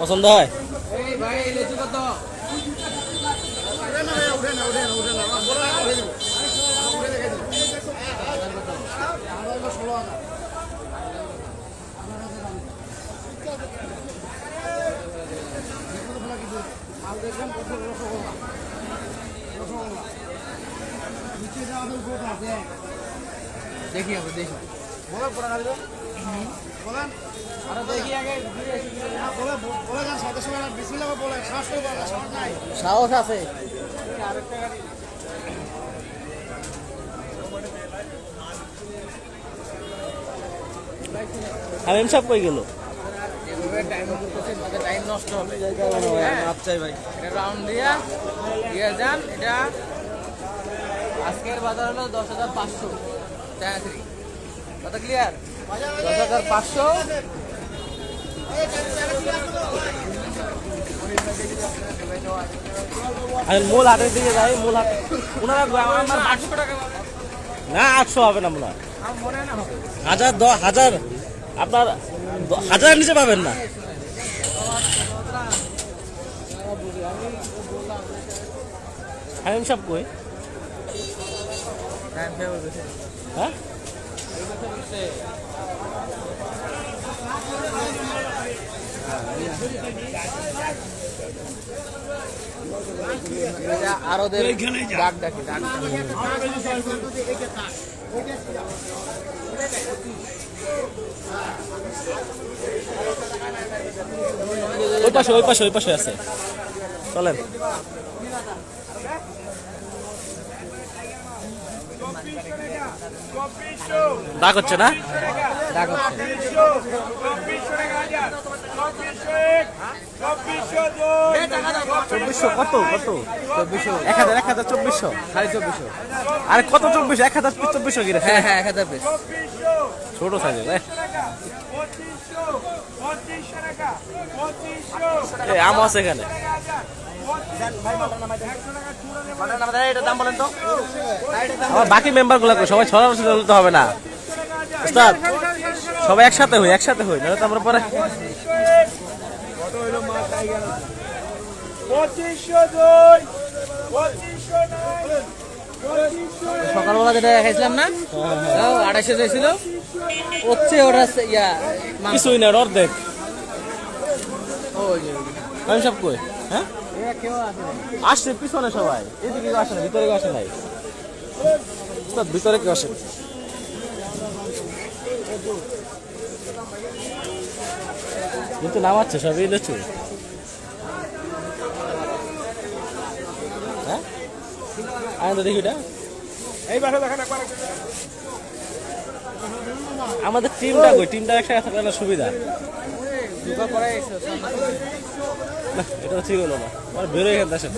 পছন্দ হয়? দেখি হবে দেখি সাহস আছে। হামিম সাহেব কই গেল? টাইম নষ্ট হবে চাই ভাই রাউন্ড দিয়া দিয়ে যান। এটা আজকের বাজার হলো 10,500 কথা ক্লিয়ার? 10,500। আমি মূল হাটের দিকে যাই। মূল হাট ওনারা আমার 800 টাকা না 800 হবে না মনে হয়। আমার মনে হয় না হবে। 1000 আপনার 1000 নিচে পাবেন না। হামিম সাহেব কই? হ্যাঁ আরো ডাক ডাকি ডাক ওই পাশে আছে। চলেন। ডাক হচ্ছে না? ডাক হচ্ছে 2400 কত 2400 1000 2400 খালি 2400। আরে কত 2400 102400 কি রে? হ্যাঁ হ্যাঁ 1000 পিস ছোট সাইজের আম আছে এখানে। আমার বাকি মেম্বার গুলো সবাই সরাসরি বলতে হবে না উস্তাদ, সবাই একসাথে হই নাহলে তো আমরা পরে সকালবেলা যেটা খাইছিলাম না 250 চাইছিল হচ্ছে ওটা ইয়া কিছুই না অর্ধেক। আমি সব কই হ্যাঁ আসছে পিছনে সবাই, এদিকে কেউ আসে না, ভিতরে কেউ আসে নাই। উস্তাদ ভিতরে কেউ আসে কিন্তু নামাচ্ছে সবই লেচু। হ্যাঁ আমি তো দেখি এটা আমাদের টিমটা কই? টিমটা একসাথে থাকলে সুবিধা। না এটা তো ঠিক হলো না, মানে বেরোয় এখান আসেন।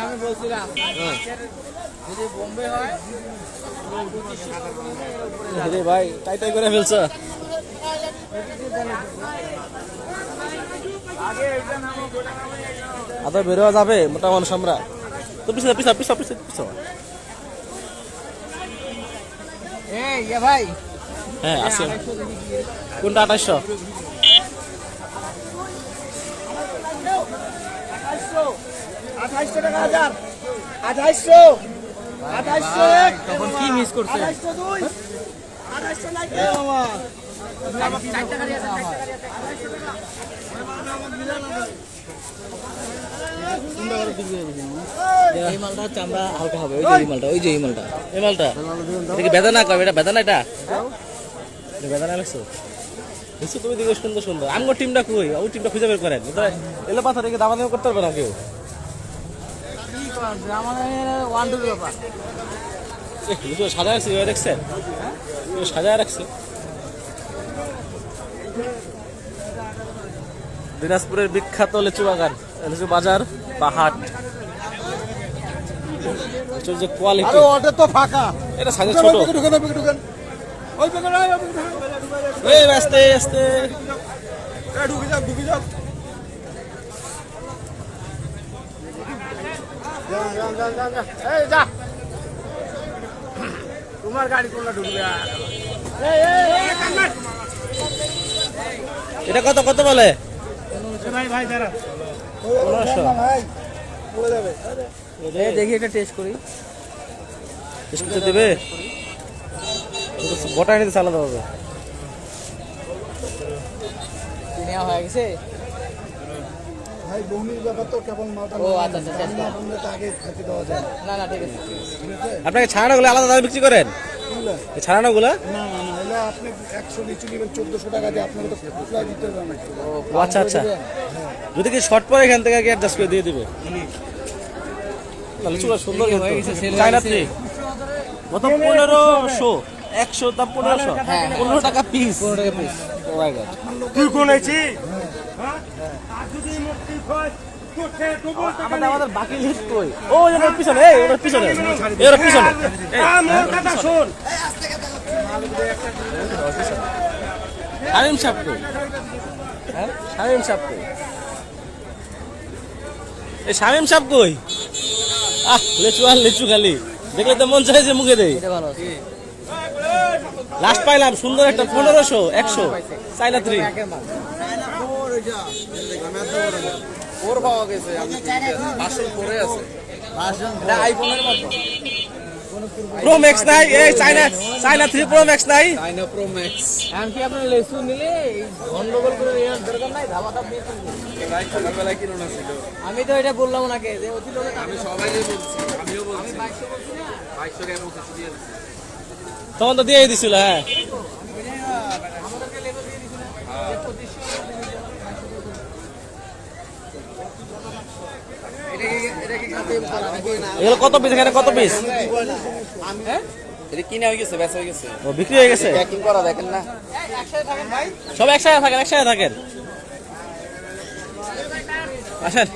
আমি বলছিলাম যদি বোম্বে হয় ভাই টাই করে ফেলছ। আদা বেরোয়া যাবে মোটা মানুষ আমরা তো। পিছনে ভাই হ্যাঁ আছে। কোনটা 2800? 2800 টাকা 1000 2800 তখন কি মিস করছে? 2800 লাগে মামা এই মালটা চামড়া হালকা হবে। ওই যে এই মালটা এটা কি বেদানা কবে? এটা বেদানা, এটা বেদানা লাগছো দেখছো তুমি? দিকে সুন্দর আমগো টিমটা কই? ওই টিমটা খুঁজে বের করেন। এলো পাথর থেকে দাম করতে পারবে না কেউ। সাজা রাখছে দেখছেন? সাজা রাখছে। দিনাজপুরের বিখ্যাত লিচু বাগান, লিচু বাজার বা হাট। যে কোয়ালিটি তো ফাঁকা এটা সাইজ ছোট। এই আস্তে আস্তে ঢুকে যাও যা তোমার গাড়ি কোনটা ঢুকবে? এটা কত কত বলে? ভাই ভাই দাঁড়া 1500। ভাই পড়ে যাবে দেখি একটা টেস্ট করি। কিছু দেবে? গোটা নিতে চালাতে হবে। নেওয়া হয়ে গেছে। ভাই বৌনির ব্যাপার তো কেবল মালটা ও আচ্ছা আচ্ছা শেষ করো। আমরা তো আগে খেতে দেওয়া যায় না না ঠিক আছে। ঠিক আছে আপনাকে ছাড়ানোগুলো আলাদা দামে বিক্রি করেন? বুঝলে? এই ছাড়ানোগুলো? না না না এগুলো আপনি 100 লিচু নেবেন 1400 টাকা দিয়ে আপনাকে তো সাপ্লাই দিতে হবে না ও আচ্ছা আচ্ছা। যদি কি শর্ট পরে এখান থেকে কি অ্যাডজাস্ট করে দিয়ে দিবে? না লিচুগুলো সুন্দর হয়ে কিন্তু। গেছে, sell হয়ে চায়না গেছে। ট্রি। কত 1500? 100 দাম 1500? হ্যাঁ। 15 টাকা পিস। 15 টাকা পিস। ও মাই গড। তুই কোন আছিস আমাদের বাকি লিস্ট কই? ও ওর পিছনে, এই ওর পিছনে। এই ওর পিছনে। এই শামিম সাহেব কই? হ্যাঁ? শামিম সাহেব কই? এই শামিম সাহেব কই? লিচু আর লিচু খালি। দেখলে তো মন চায় যে মুখে দেই। এটা ভালো আছে। লাস্ট পাইলাম সুন্দর একটা 1500 100 চাইনা ট্রি। ওর পাওয়া গেছে। আসল পরে আছে। এটা আইফোনের মতো। প্রো ম্যাক্স নাই? এই চাইনা 3 প্রো ম্যাক্স নাই? চাইনা প্রো ম্যাক্স। এমনকি আপনার লেসু নিলে এই গন্ডগোল করে নেওয়ার দরকার নাই, ধাবা ধাপ নিয়ে ফেলবো। ভাই ছোটবেলায় কিনো না ছিল আমি তো এটা বললাম ওনাকে যে অতি লোকে আমি সবাইকে বলছি আমিও আমি বলছি 2200 বলছি না। 2200 টাকা মুখে দিয়ে দিচ্ছি তখন তো দিয়ে দিছিল। হ্যাঁ আমাদেরকে লেবু দিয়ে দিছিল যে 2500 এটা কি খাতে করা নাকি না? এগুলো কত পিস? এখানে কত পিস? হ্যাঁ এটা কিনে হয়ে গেছে বেচা হয়ে গেছে ও বিক্রি হয়ে গেছে। প্যাকিং করা দেখেন না এই একসাথে থাকেন ভাই। সব একসাথে থাকেন, একসাথে থাকেন। আসেন।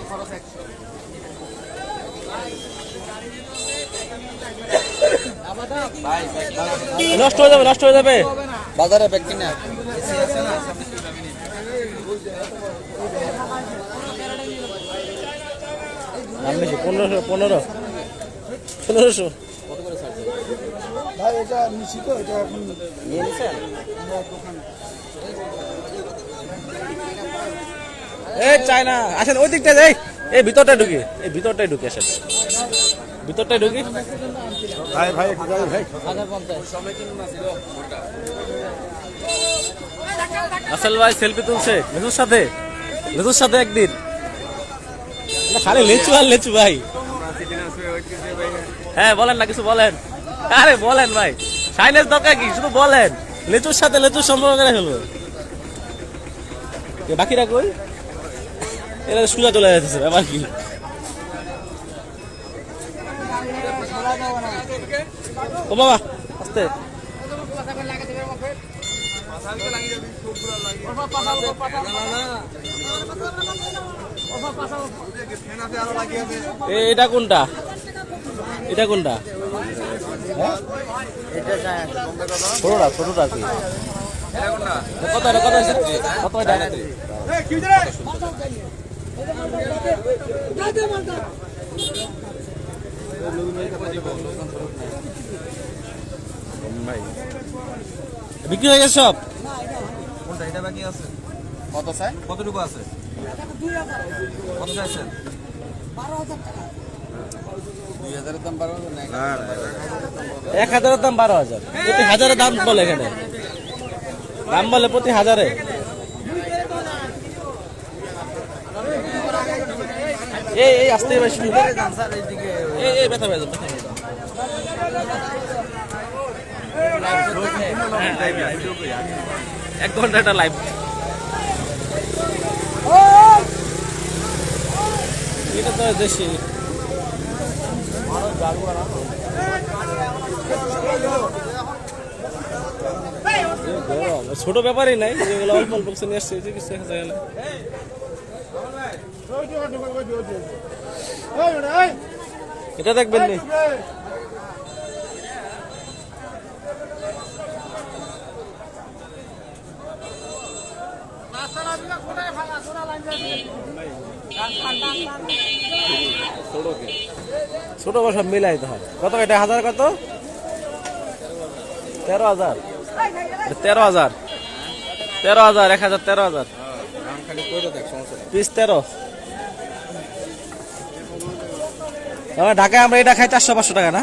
নষ্ট হয়ে যাবে, নষ্ট হয়ে যাবে। বাজারে প্যাক কিনে দাম বেশি 1500 1500। ভাই এটা নিশ্চিত তো এটা এখন নিয়ে নিছেন? এই চায়না আসেন ওই দিকটা যাই। এই ভিতরটায় ঢুকি, এই ভিতরটায় ঢুকি। আসেন ভিতরটায় ঢুকি। ভাই ভাই একটু যাই ভাই 1050 সময় কিনো না ছিল ওটা আসল ভাই সেলফি তুলছে লিচুর সাথে। লিচুর সাথে একদিন না, খালি লিচু আর লিচু ভাই। হ্যাঁ বলেন না, কিছু বলেন। আরে বলেন ভাই, সাইনেস দরকার কি? শুধু বলেন। লিচুর সাথে লিচুর সম্পর্ক করে ফেলবো। বাকিরা কই? এরা সুজা চলে যাচ্ছে। ব্যাপার কি? ও বাবা আস্তে। এটা কোনটা? এটা কোনটা? ছোটটা ছোটটা কি? কত এটা? কত হয়েছে? কত এটা? বিক্রি হয়ে গেছে সব? কোনটা এটা বাকি আছে কত চাই কতটুকু আছে কত চাইছেন 2000 এর দাম 12,000 না 1000 দাম 12,000। প্রতি হাজারে দাম বলে এখানে, দাম বলে প্রতি হাজারে। এই আসতে বেশি এই ব্যথা হয়ে যাবে। এক ঘন্টা একটা লাইভ। এটা তো দেশি ছোট ব্যাপারই নাই, যেগুলো অল্প অল্প কিছু নিয়ে আসছে কিছু দেখা যায় না। এটা দেখবেন নি? ছোট বড় সব মিলাই তো হয়। কত এটা? 1000 কত? 13,000। 13,000 13,000 1,000 13,000 দাম খালি কইরা দেখ সমস্যা নেই। পিস 13। ঢাকায় আমরা এটা খাই 400-500 টাকা না?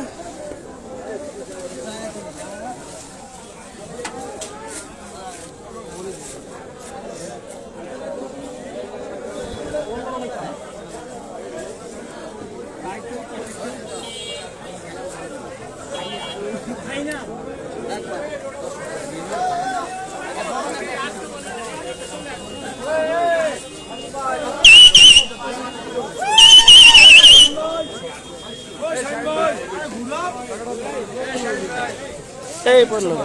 এই পড়লো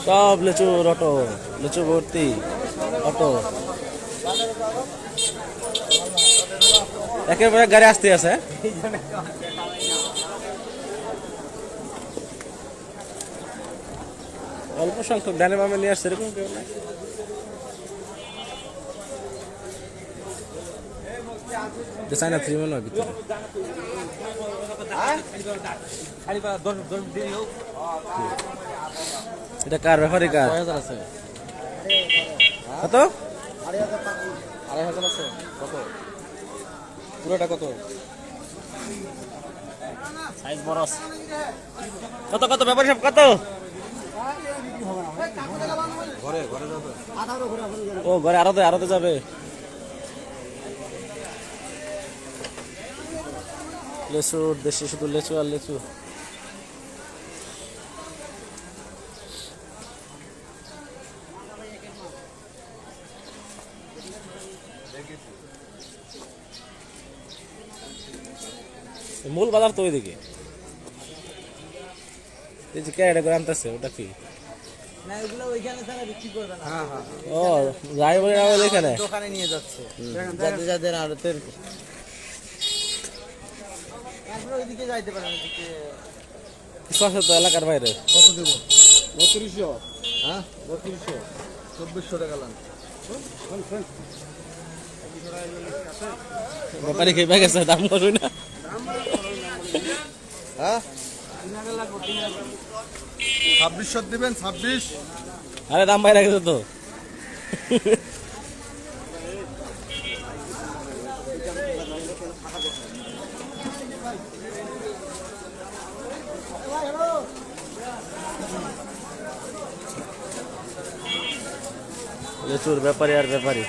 সব লিচুর অটো, লিচু ভর্তি অটো, একের পর এক গাড়ি আসতে আছে। অল্প সংখ্যক ডানে বামে নিয়ে আসছে, এরকম কেউ নাই। চাইনা 3 মনে হয় ভিতরে। এটা কার ব্যাপারে কার? 6,000 আছে। কত? 2,500 আছে। কত? পুরোটা কত? সাইজ বড় আছে। কত কত ব্যাপারে সব কত? ঘরে ঘরে যাবে। ও ঘরে আরতে যাবে। লেচু দেশে শুধু লেচু আর লেচু। মূল বাজার তো ওইদিকে। এই যে ক্যারেটে করে আনতেছে, ওটা কি? না এগুলো ওইখানে তারা বিক্রি করবে না। হ্যাঁ হ্যাঁ। ও যাই বলে না বলে এখানে দোকানে নিয়ে যাচ্ছে যাদের যাদের আড়তের। তারপরে ওইদিকে যাইতে পারেন, ওইদিকে কিছু আছে তো এলাকার বাইরে। কত দেব? 3200। হ্যাঁ 3200। 2400 টাকা লান। ব্যাপারে খেয়ে গেছে, দাম করবি না। হ্যাঁ 2600 দিবেন 26। আরে দাম বাইরে গেছে তো। লিচুর ব্যাপারী আর ব্যাপারী।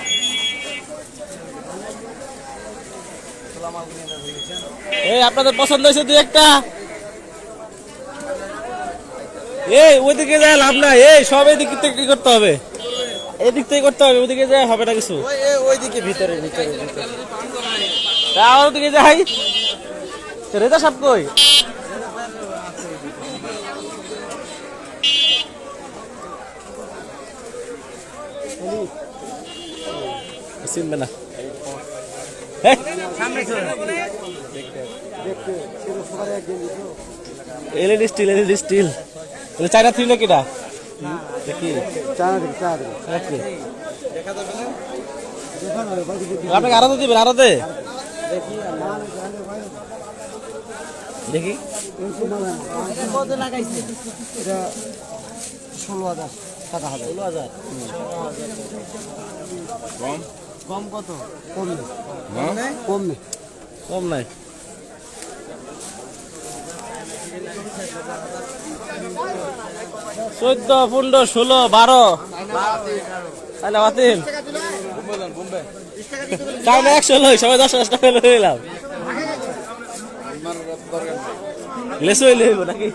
এই আপনাদের পছন্দ হয়েছে দুই একটা? এই ওইদিকে যায় লাভ নাই, এই সব এদিক থেকে কি করতে হবে, এদিক থেকে করতে হবে, ওইদিকে যায় হবে না কিছু। ওইদিকে ভিতরে ভিতরে ভিতরে আমার ওদিকে যাই। রেজা সাপ কই? চিনবে না। LED steel, LED steel. China 3 না কিটা? দেখি নাকি? আপনাকে আরো দিবেন, আরো দে দেখি। কত লাগাইছে? এটা 16,000 টাকা হবে। 16,000 কম কম কত? কম নেই, হ্যাঁ কম নেই। কম নাই। 14, 15, 16, 12 তাহলে বাতিল। বোম্বে যান বোম্বে। চাইনা 100 লই, সবাই 10 টাকা লই নিলাম। আমার দরকার নেই। লেসু হইলে হইব নাকি?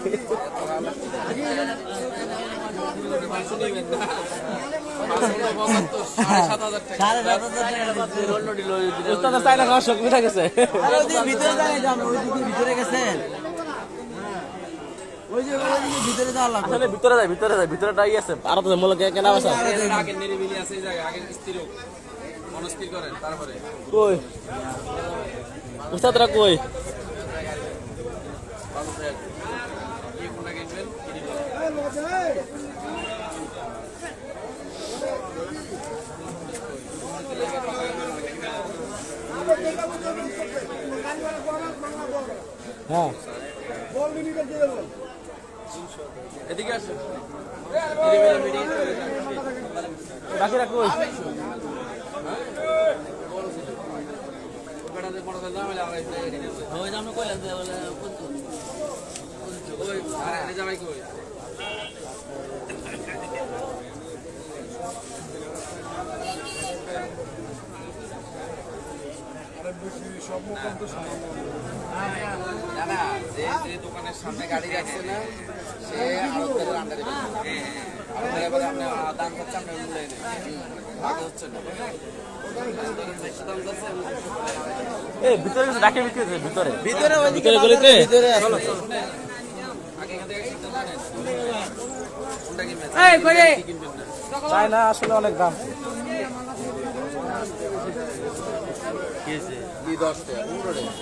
উস্তাদের চাইনা খাওয়ার শখ মিটা গেছে। ভিতরে যাই যান, ওইদিকে ভিতরে গেছেন। ওই যে ওইদিকে ভিতরে যাওয়া লাগবে। আসলে ভিতরে যায়, ভিতরেটাই আছে। আরো তো মূল কেনা আছে। আগে নিরিবিলি আছে এই জায়গা, আগে স্থির হোক, মনস্থির করেন তারপরে। কই উস্তাদরা কই? ভালো থাক। কি কোনটা কিনবেন? কিনে নিন। হ্যাঁ এদিকে আসো বাকিরা কই? ওই জামে কইলেন যে ওই আরে জামাই কই না যে যে দোকানের সামনে গাড়ি রাখছে না সে আড়তদারের আন্ডারে আড়তদারের আপনি দাম হচ্ছে আপনি মূল্য নেই আগে হচ্ছে না এই ভিতরে কিছু ডাকে বিক্রি হচ্ছে ভিতরে ভিতরে ওই ভিতরে গলিতে ভিতরে আগে এখান থেকে সিদ্ধান্ত নেন কোনটা কিনবেন এই কই কি কিনবেন না চাই না আসলে অনেক দাম। কি 10 টাকা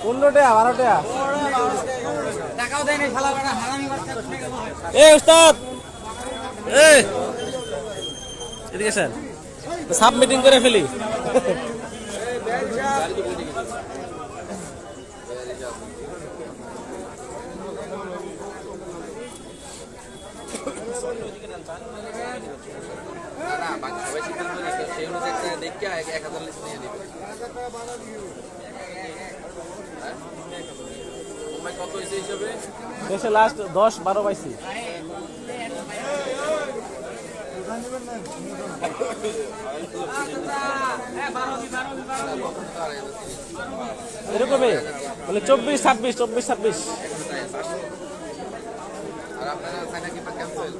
15 টাকা 12 টাকা। টাকাও দেয় নাই শালা বড় হারামি বাচ্চা এই উস্তাদ এই এদিকে স্যার সাবমিটিং করে ফেলি। না বাকি সবাই সিদ্ধান্ত নিচ্ছে সেই অনুযায়ী একটা দেখে 1000 লিস্ট নিয়ে দিবে তোমার কত হইছে হিসাবে দেশে লাস্ট 10-12 পাইছি। এরকমই বলে 24-26 আর আপনারা চাইনা কি ক্যান্সেল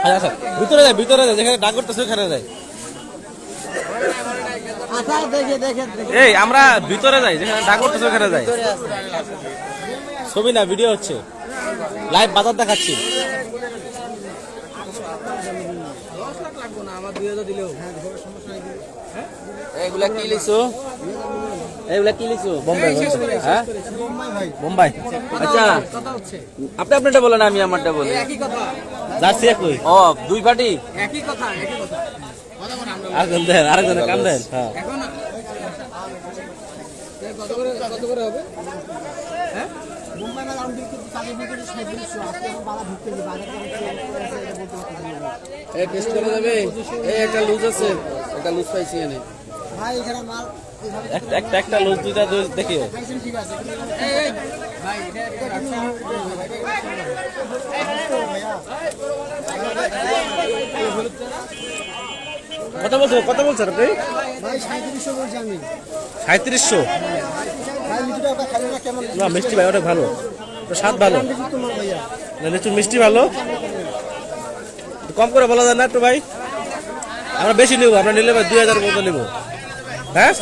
আচ্ছা ভিতরে যায় যেখানে ডাক করতেছে ওখানে যায়। এই আমরা ভিতরে যাই যেখানে ডাক করতেছে ওখানে যাই। ছবি না ভিডিও হচ্ছে, লাইভ বাজার দেখাচ্ছি। এগুলা কি লিখছো বোম্বাই হ্যাঁ বোম্বাই। আচ্ছা আপনি আপনারটা বলেন আমি আমারটা বলি জার্সি একই ও দুই পার্টি আরেকজনের কাম দেন। হ্যাঁ টেস্ট করা যাবে এই একটা লুজ আছে একটা লুজ পাইছি এনে একটা লুজ দুইটা দেখিও। কত বলছেন আপনি? 3700। না মিষ্টি ভাই অনেক ভালো, স্বাদ ভালো, লিচুর মিষ্টি ভালো। কম করে বলা যায় না একটু ভাই? আমরা বেশি নেবো, আমরা নিলে 2000 মতো নেবো। হ্যাঁ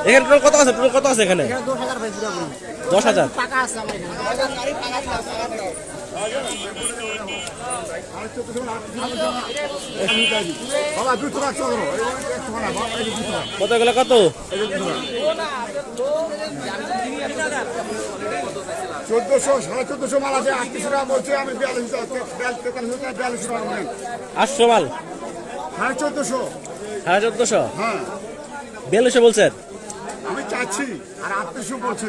এখানে টোটাল কত আছে এখানে? 10,000। কত গেলে কত? 1400 মাল আছে, 3800 টাকা বলছে, আমি 42 টাকা 800 মাল 1450। 1450। হ্যাঁ 4200 বলছেন? আমি চাচ্ছি আর 3800 বলছে।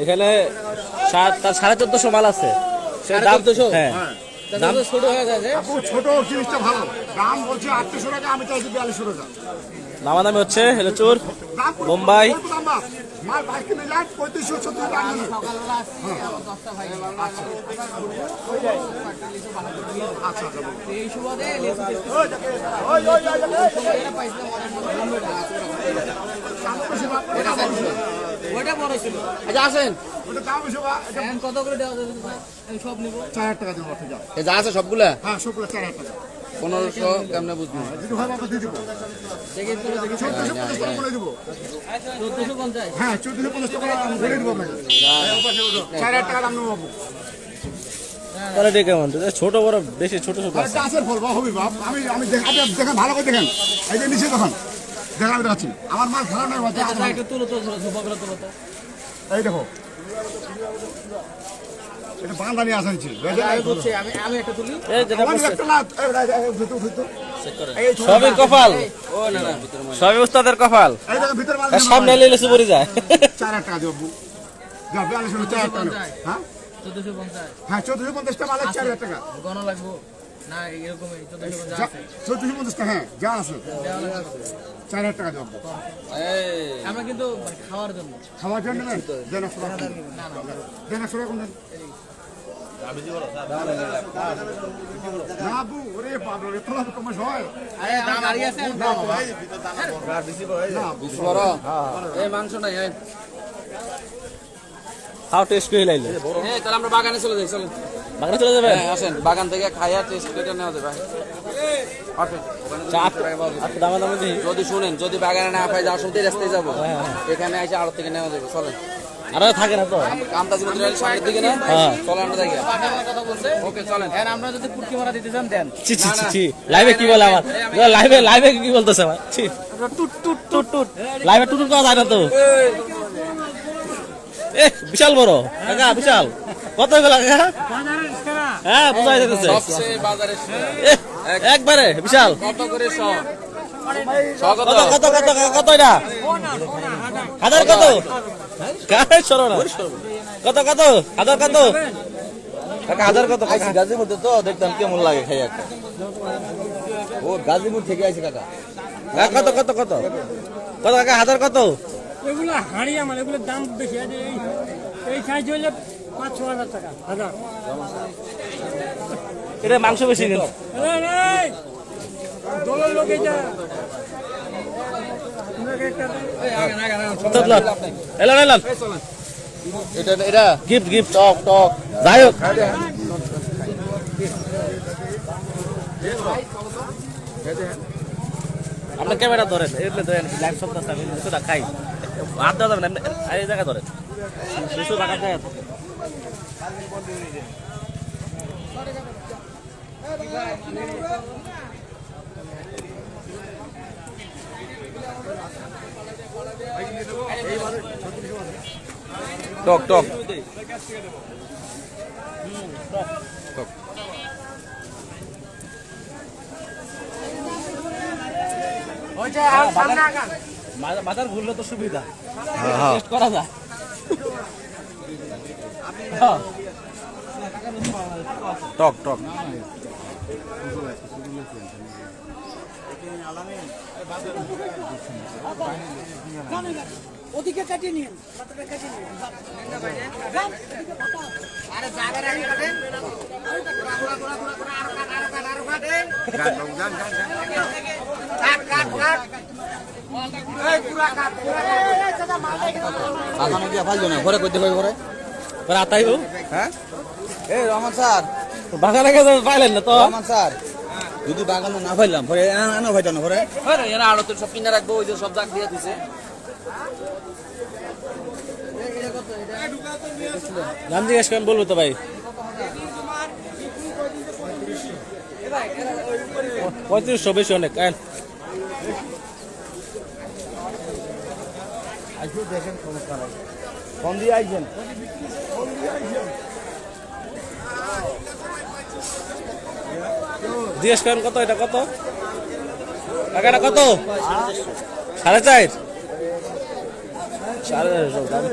এখানে 1450 মাল আছে। 1450? হ্যাঁ দাম ছোট হয়ে যায় আপু ছোট জিনিসটা ভালো, দাম বলছে 3800 টাকা, আমি চাইছি 4200 টাকা। নামাদামি হচ্ছে লিচুর দাম বোম্বাই। মাল বাইক কিনে যায় 3500-3600 টাকা। আচ্ছা আসেন ওটা দাম বেশি বা, এটা কত করে দেওয়া যাবে সব নিব 4000 টাকা দেবো। ঠিক আছে, যা আছে সবগুলা হ্যাঁ সবগুলো 4000 টাকা 1500 কেমনে বুঝবো যদি হয় বাবা দিয়ে দেবো। 1450 টাকা বলে দেবো। 1450 হ্যাঁ 1450 টাকা আমি বলে দেবো আপনাকে। 4000 টাকা দাম নেবো বাবু। কোয়ালিটি কেমন? ছোট বড় বেশি ছোট আছে। গাছের ফল বা হবি বাপ, আমি দেখেন ভালো করে দেখেন, এই যে নিচে দেখেন, দেখেন আমি দেখাচ্ছি আমার মাল খারাপ নয় বাচ্চা। একটু তুলো তো বগরা তুলো তো এই দেখো এটা বান্দানি আসানছি আমি একটা তুলি। এই যেটা পড়ছে, একটা না ভিতর ভিতর এই সবই কপাল, ও না না ভিতরে সবই উস্তাদের কপাল। এই দেখো ভিতর মাল আর সামনে এলে লেসু পড়ে যায়। 4000 টাকা দেব যা 42 টাকা হ্যাঁ 1450 হ্যাঁ 1450 টাকা মালে 4000 টাকা গণ লাগবো না এরকমই 1450 আছে 1450 টাকা হ্যাঁ যা আছে 4000 টাকা দেব আমরা কিন্তু খাওয়ার জন্য খাওয়ার জন্য নেন দেনা সুরা দেনা সুরা কোন না আবু ওরে বাবা রে তোলা কম হয় আরে দাম আর আছে না ভাই না বড় এই মাংস নাই এই খাও টেস্ট করে লাইলে তাহলে আমরা বাগানে চলে যাই চলেন। বাগানে চলে যাবেন। হ্যাঁ আসেন বাগান থেকে খাইয়া টেস্ট করে নেওয়া যাবে পারফেক্ট। আচ্ছা দামা দামে দিই। যদি শুনেন যদি বাগানে না পাই যাওয়ার সময় রাস্তায় যাবো এখানে এসে আড়ত থেকে নেওয়া যাবে চলেন। আর থাকে না তো। কামতাজি মন্দিরের সামনের দিকে না হ্যাঁ। চলেন আমরা যাই কথা বলছে ওকে চলেন। হ্যাঁ আমরা যদি পুটকি মারা দিতে চান দেন। ছি ছি ছি ছি লাইভে কি বলে আমার, লাইভে কি বলতেছে আমার, ছি টুট টুট টুট টুট লাইভে টুট করা যায় না তো। এ বিশাল বড় কাকা, বিশাল কত হলো কাকা? হ্যাঁ বুঝাই যাচ্ছে সবচেয়ে বাজারে একবারে বিশাল। কত করে শ কত কত কত কত এটা? হাজার কত? কার সরো না। কত কত হাজার কত? কাকা হাজার কত? কাকা গাজীপুর তো দেখতাম কেমন লাগে খাই একটা। ও গাজীপুর থেকে আইছে কাকা। কত কত কত কত কাকা হাজার কত? এগুলো হাঁড়ি আমার এগুলোর দাম বেশি আছে। এই সাইজ হইলে 5-6 হাজার টাকা হাজার। এটা মাংস বেশি কিন্তু। দলের লোক এটা এলাম এলাম এটা এটা গিফট গিফট টক টক যাই হোক। আপনার ক্যামেরা ধরেন, এগুলো ধরেন লাইভ শব্দ আছে, আমি কিছুটা খাই হাত দেওয়া যাবে না, এই জায়গায় ধরেন দুশো টাকার জায়গা। টক টক মাথার ঘুরলে তো সুবিধা, টেস্ট করা যায়। হ্যাঁ। টক টক ওদিকে কাটিয়ে নিন, কাটিয়ে বাগানে গিয়ে ফাইল না ঘরে করতে হবে ঘরে। আতাইব হ্যাঁ এই রহমান স্যার, বাগানে গেছে পাইলেন না তো। রহমান স্যার যদি বাগানে না ফাইলাম পরে আনা ফাইটা না পরে এরা আড়তে সব কিনে রাখবো ওই যে সব জাগ দিয়ে দিছে। নাম জিজ্ঞেস করেন বলবো তো ভাই। 3500 বেশি অনেক। দেখেন সমস্যা নাই ফোন দিয়ে আইছেন জিজ্ঞেস করেন কত এটা, কত টাকাটা কত? 4.5 4.5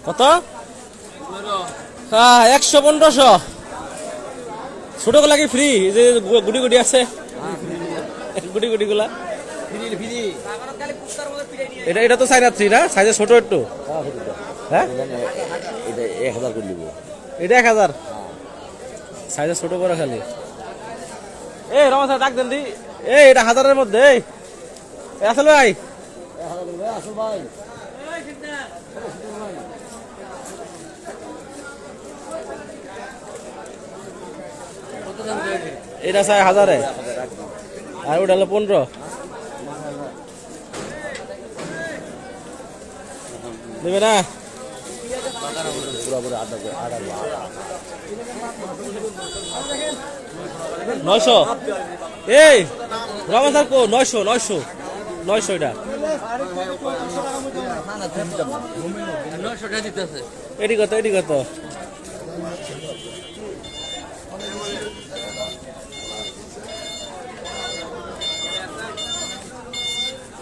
কত? 100-1500 ছোট গুলা কি ফ্রি? যে গুটি গুটি আছে গুটি গুটি গুলা এটা এটা তো চাইনা থ্রি না, সাইজে ছোট একটু। হ্যাঁ এটা 1000 করে নিব। এটা 1000 সাইজে ছোট করে খালি। এ রমা স্যার ডাক দেন দি। এই এটা 1000-এর মধ্যে। এই আসলে ভাই এটা চাই 1000-এ। আর ওটা হলো 15 দেবে না 900 এই রমেশ আর কো 900 এটা 900 দিতেছে এটি কত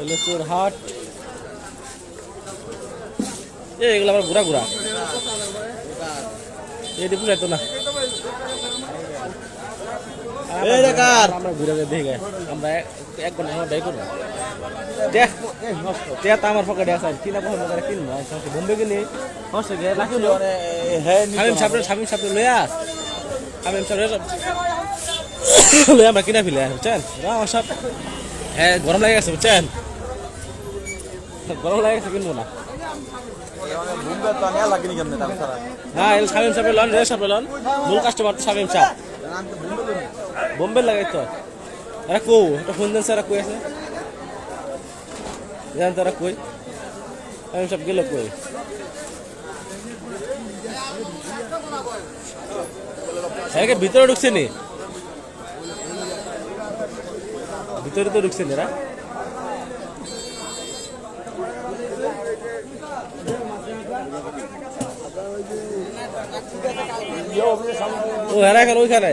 এলচুর হাট এগুলো আবার ঘুরা এটি পুরো এত না আমরা ঘুরে দেখে আমরা 1 ঘন্টা সময় ব্যয় করবো আমার পকেটে আছে কিনা পছন্দ কিনবো বোম্বে কিনি স্বামী সাপড়ে লইয়া লইয়া আমরা কিনা ফেলে বুঝছেন আমার সব হ্যাঁ গরম লাগে গেছে বুঝছেন গরম লাগে গেছে কিনবো না হ্যাঁ স্বামী সাপড়ে লন মূল কাস্টমার তো স্বামী সাপ বোম্বে লাগাই তো এরা কো এটা ফোন দেন স্যার কই আছে জান তারা কই আমি সব গেল কই একে ভিতরে ঢুকছে নি ভিতরে তো ঢুকছে এরা ও এরা কেন ওইখানে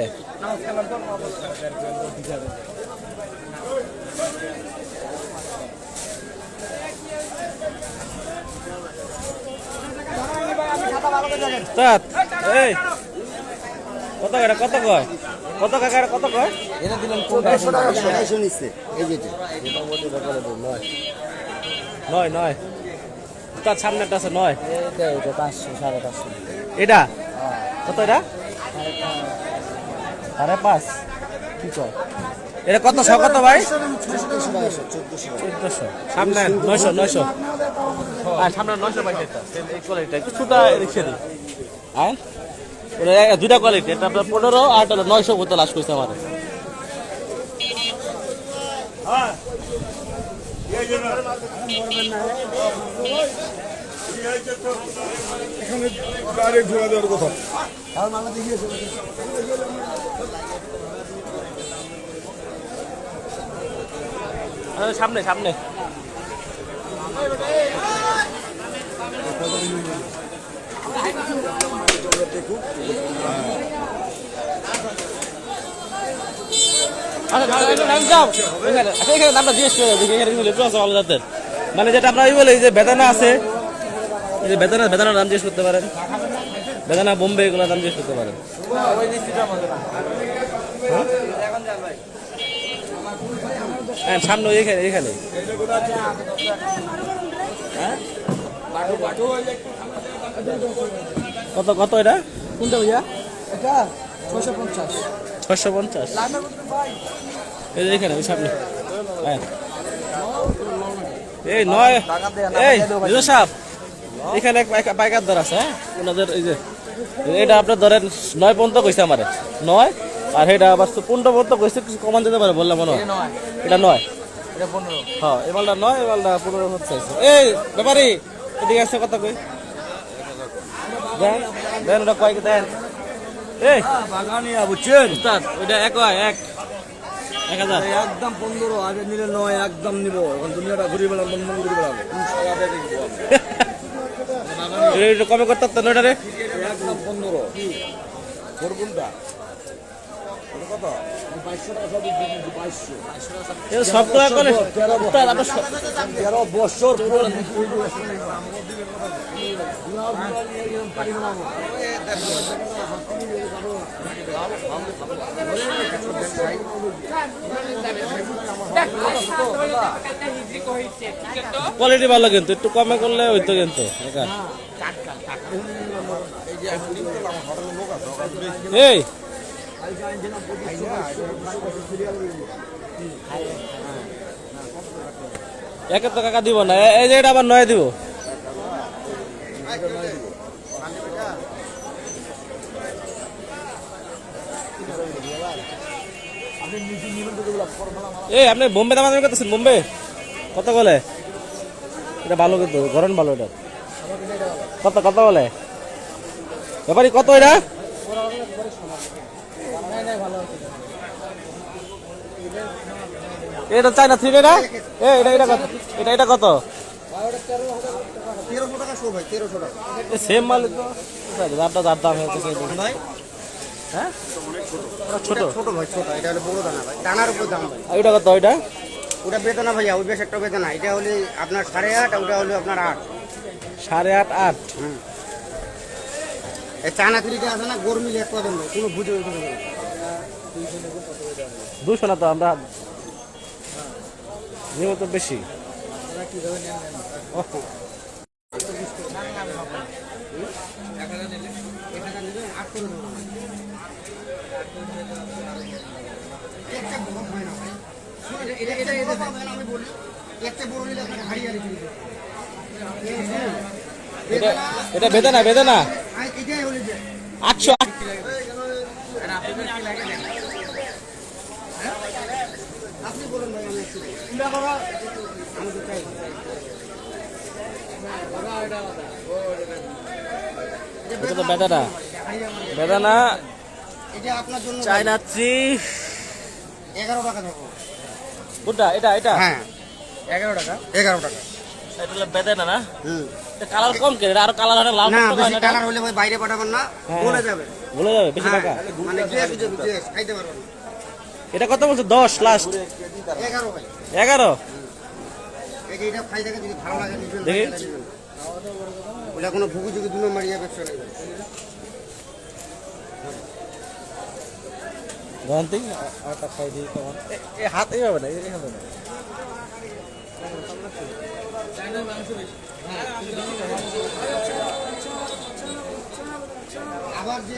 এই কত কয় এটা দিলেন 200 নিচ্ছে এই যেটা 9 তার সামনেটা আছে 9 এটা 500 550 এটা কত এটা 5.5 কি কয় এটা কত কত ভাই 1400 সামনে 900 আর সামনে 900 ভাই এটা এই কোয়ালিটি একটু ছোট রিকশা দি হ্যাঁ এটা দুইটা কোয়ালিটি এটা আপনার 15 আর এটা 900 বোতল লাস্ট কইছে আমারে এখানে ডাইরেক্ট ঢোকা দেওয়ার কথা সামনে দামটা জিজ্ঞেস করে দেখি এখানে মানে যেটা আমরা বলি যে বেদানা আছে এই যে বেদানার দাম জিজ্ঞেস করতে পারেন বেদানা বোম্বে এগুলোর দাম জিজ্ঞেস করতে পারেন হ্যাঁ সামনে এখানে কত এটা কোনটা ভাইয়া এটা 650 650 এই যে এখানে ওই সামনে হ্যাঁ এই 9 এই জিজু সাহেব এখানে এক পাইকার দর আছে হ্যাঁ ওনাদের এই যে এটা আপনার ধরেন 9 পর্যন্ত কইছে আমারে 9 আর এটা আবার 15 পর্যন্ত কইছে কিছু কমান দিতে পারে বললাম মনে হয় এটা 9 এটা 15 হ্যাঁ এবারটা 9 এবারটা 15 হচ্ছে এই ব্যাপারী এদিকে আসছে কত কই দেন ওটা কয় দেন এই বাগানিয়া বুঝছেন উস্তাদ ওইটা এক 1000 একদম 15 আগে নিলে 9 একদম নিব এখন দুনিয়াটা ঘুরে বেড়াম মন ঘুরে বেড়াবো এটা কমে করতে তো নয়টা রে একদম 15 কি কোনটা কত 2200 টাকা সব 2200 এই সব তো করে উস্তাদ আপনার 13 বছর পর কোয়ালিটি ভালো কিন্তু একটু কমে করলে হইতো কিন্তু এই একে তো কাকা দিব না এই যে এটা আবার 9 দিব আপনি নিজে নিবেন তো এই আপনি বোম্বে দাম করতেছেন বোম্বে কত বলে এটা ভালো কিন্তু গরম ভালো এটা কত কত বলে ব্যাপারি কত এটা এটা চাইনা থ্রি এটা এটা এটা কত এটা কত 1300 টাকা শো ভাই 1300 টাকা সেম মাল তো দামটা যার দাম হয়েছে ভাই হ্যাঁ ছোট ছোট ভাই ছোট এটা হলো বড় দানা ভাই দানার উপর দাম ভাই ওইটা কত ওইটা ওটা বেদনা ভাইয়া ওই বেশ একটা বেদনা এটা হলে আপনার 8.5 ওটা হলো আপনার 8 8.5 8 এই চানা তুলিটা আছে না গরমি এক কদম কোনো বুঝে উঠে না 200 না তো আমরা নিব তো বেশি এটা বেদনা বেদনা 800 আপনি বলুন ভাই আমি তো চাই এটা তো বেদনা বেদনা এটা আপনার জন্য চাইনা থ্রি 11 টাকা দেবো কোনটা এটা এটা হ্যাঁ 11 টাকা 11 টাকা এটা হলো বেদনা না কালার কম কে আর কালার হলে লাল না করতে হয় বেশি না কালার হলে ভাই বাইরে পাঠাবেন না বলে যাবে ভুলে যাবে বেশি টাকা মানে গ্যাস খাইতে পারবেন না এটা কত বলছে 10 লাস্ট 11 ভাই 11 এই যে এটা খাই দেখে যদি ভালো লাগে নিবেন দেখি। ওটা কোনো ভুগু যুগে 2 নম্বর ইয়া ব্যবসা নেই গান্তি আটা খাই দিই কেমন এই হাত এই হবে না এই হবে না আবার যে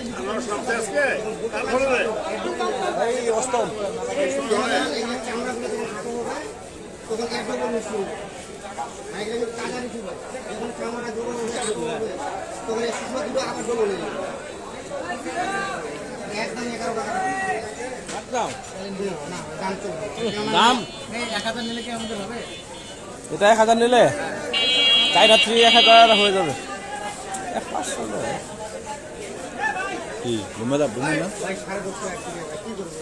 এই অষ্টম চামড়াগুলো তখন এক ডবল মিষ্টি হবে এগুলো তাজা মিষ্টি হবে যখন চামড়া ডবল হবে তখন এই শুকনো দুটো আবার ডবল হয়ে যাবে একদম 11 টাকা দাম না দাম চলবে দাম 1000 নিলে কি আমাদের হবে এটা 1000 নিলে চাইনা থ্রি 1000 হয়ে যাবে কি বোম্বে না ভাই 250 টাকা কি করবে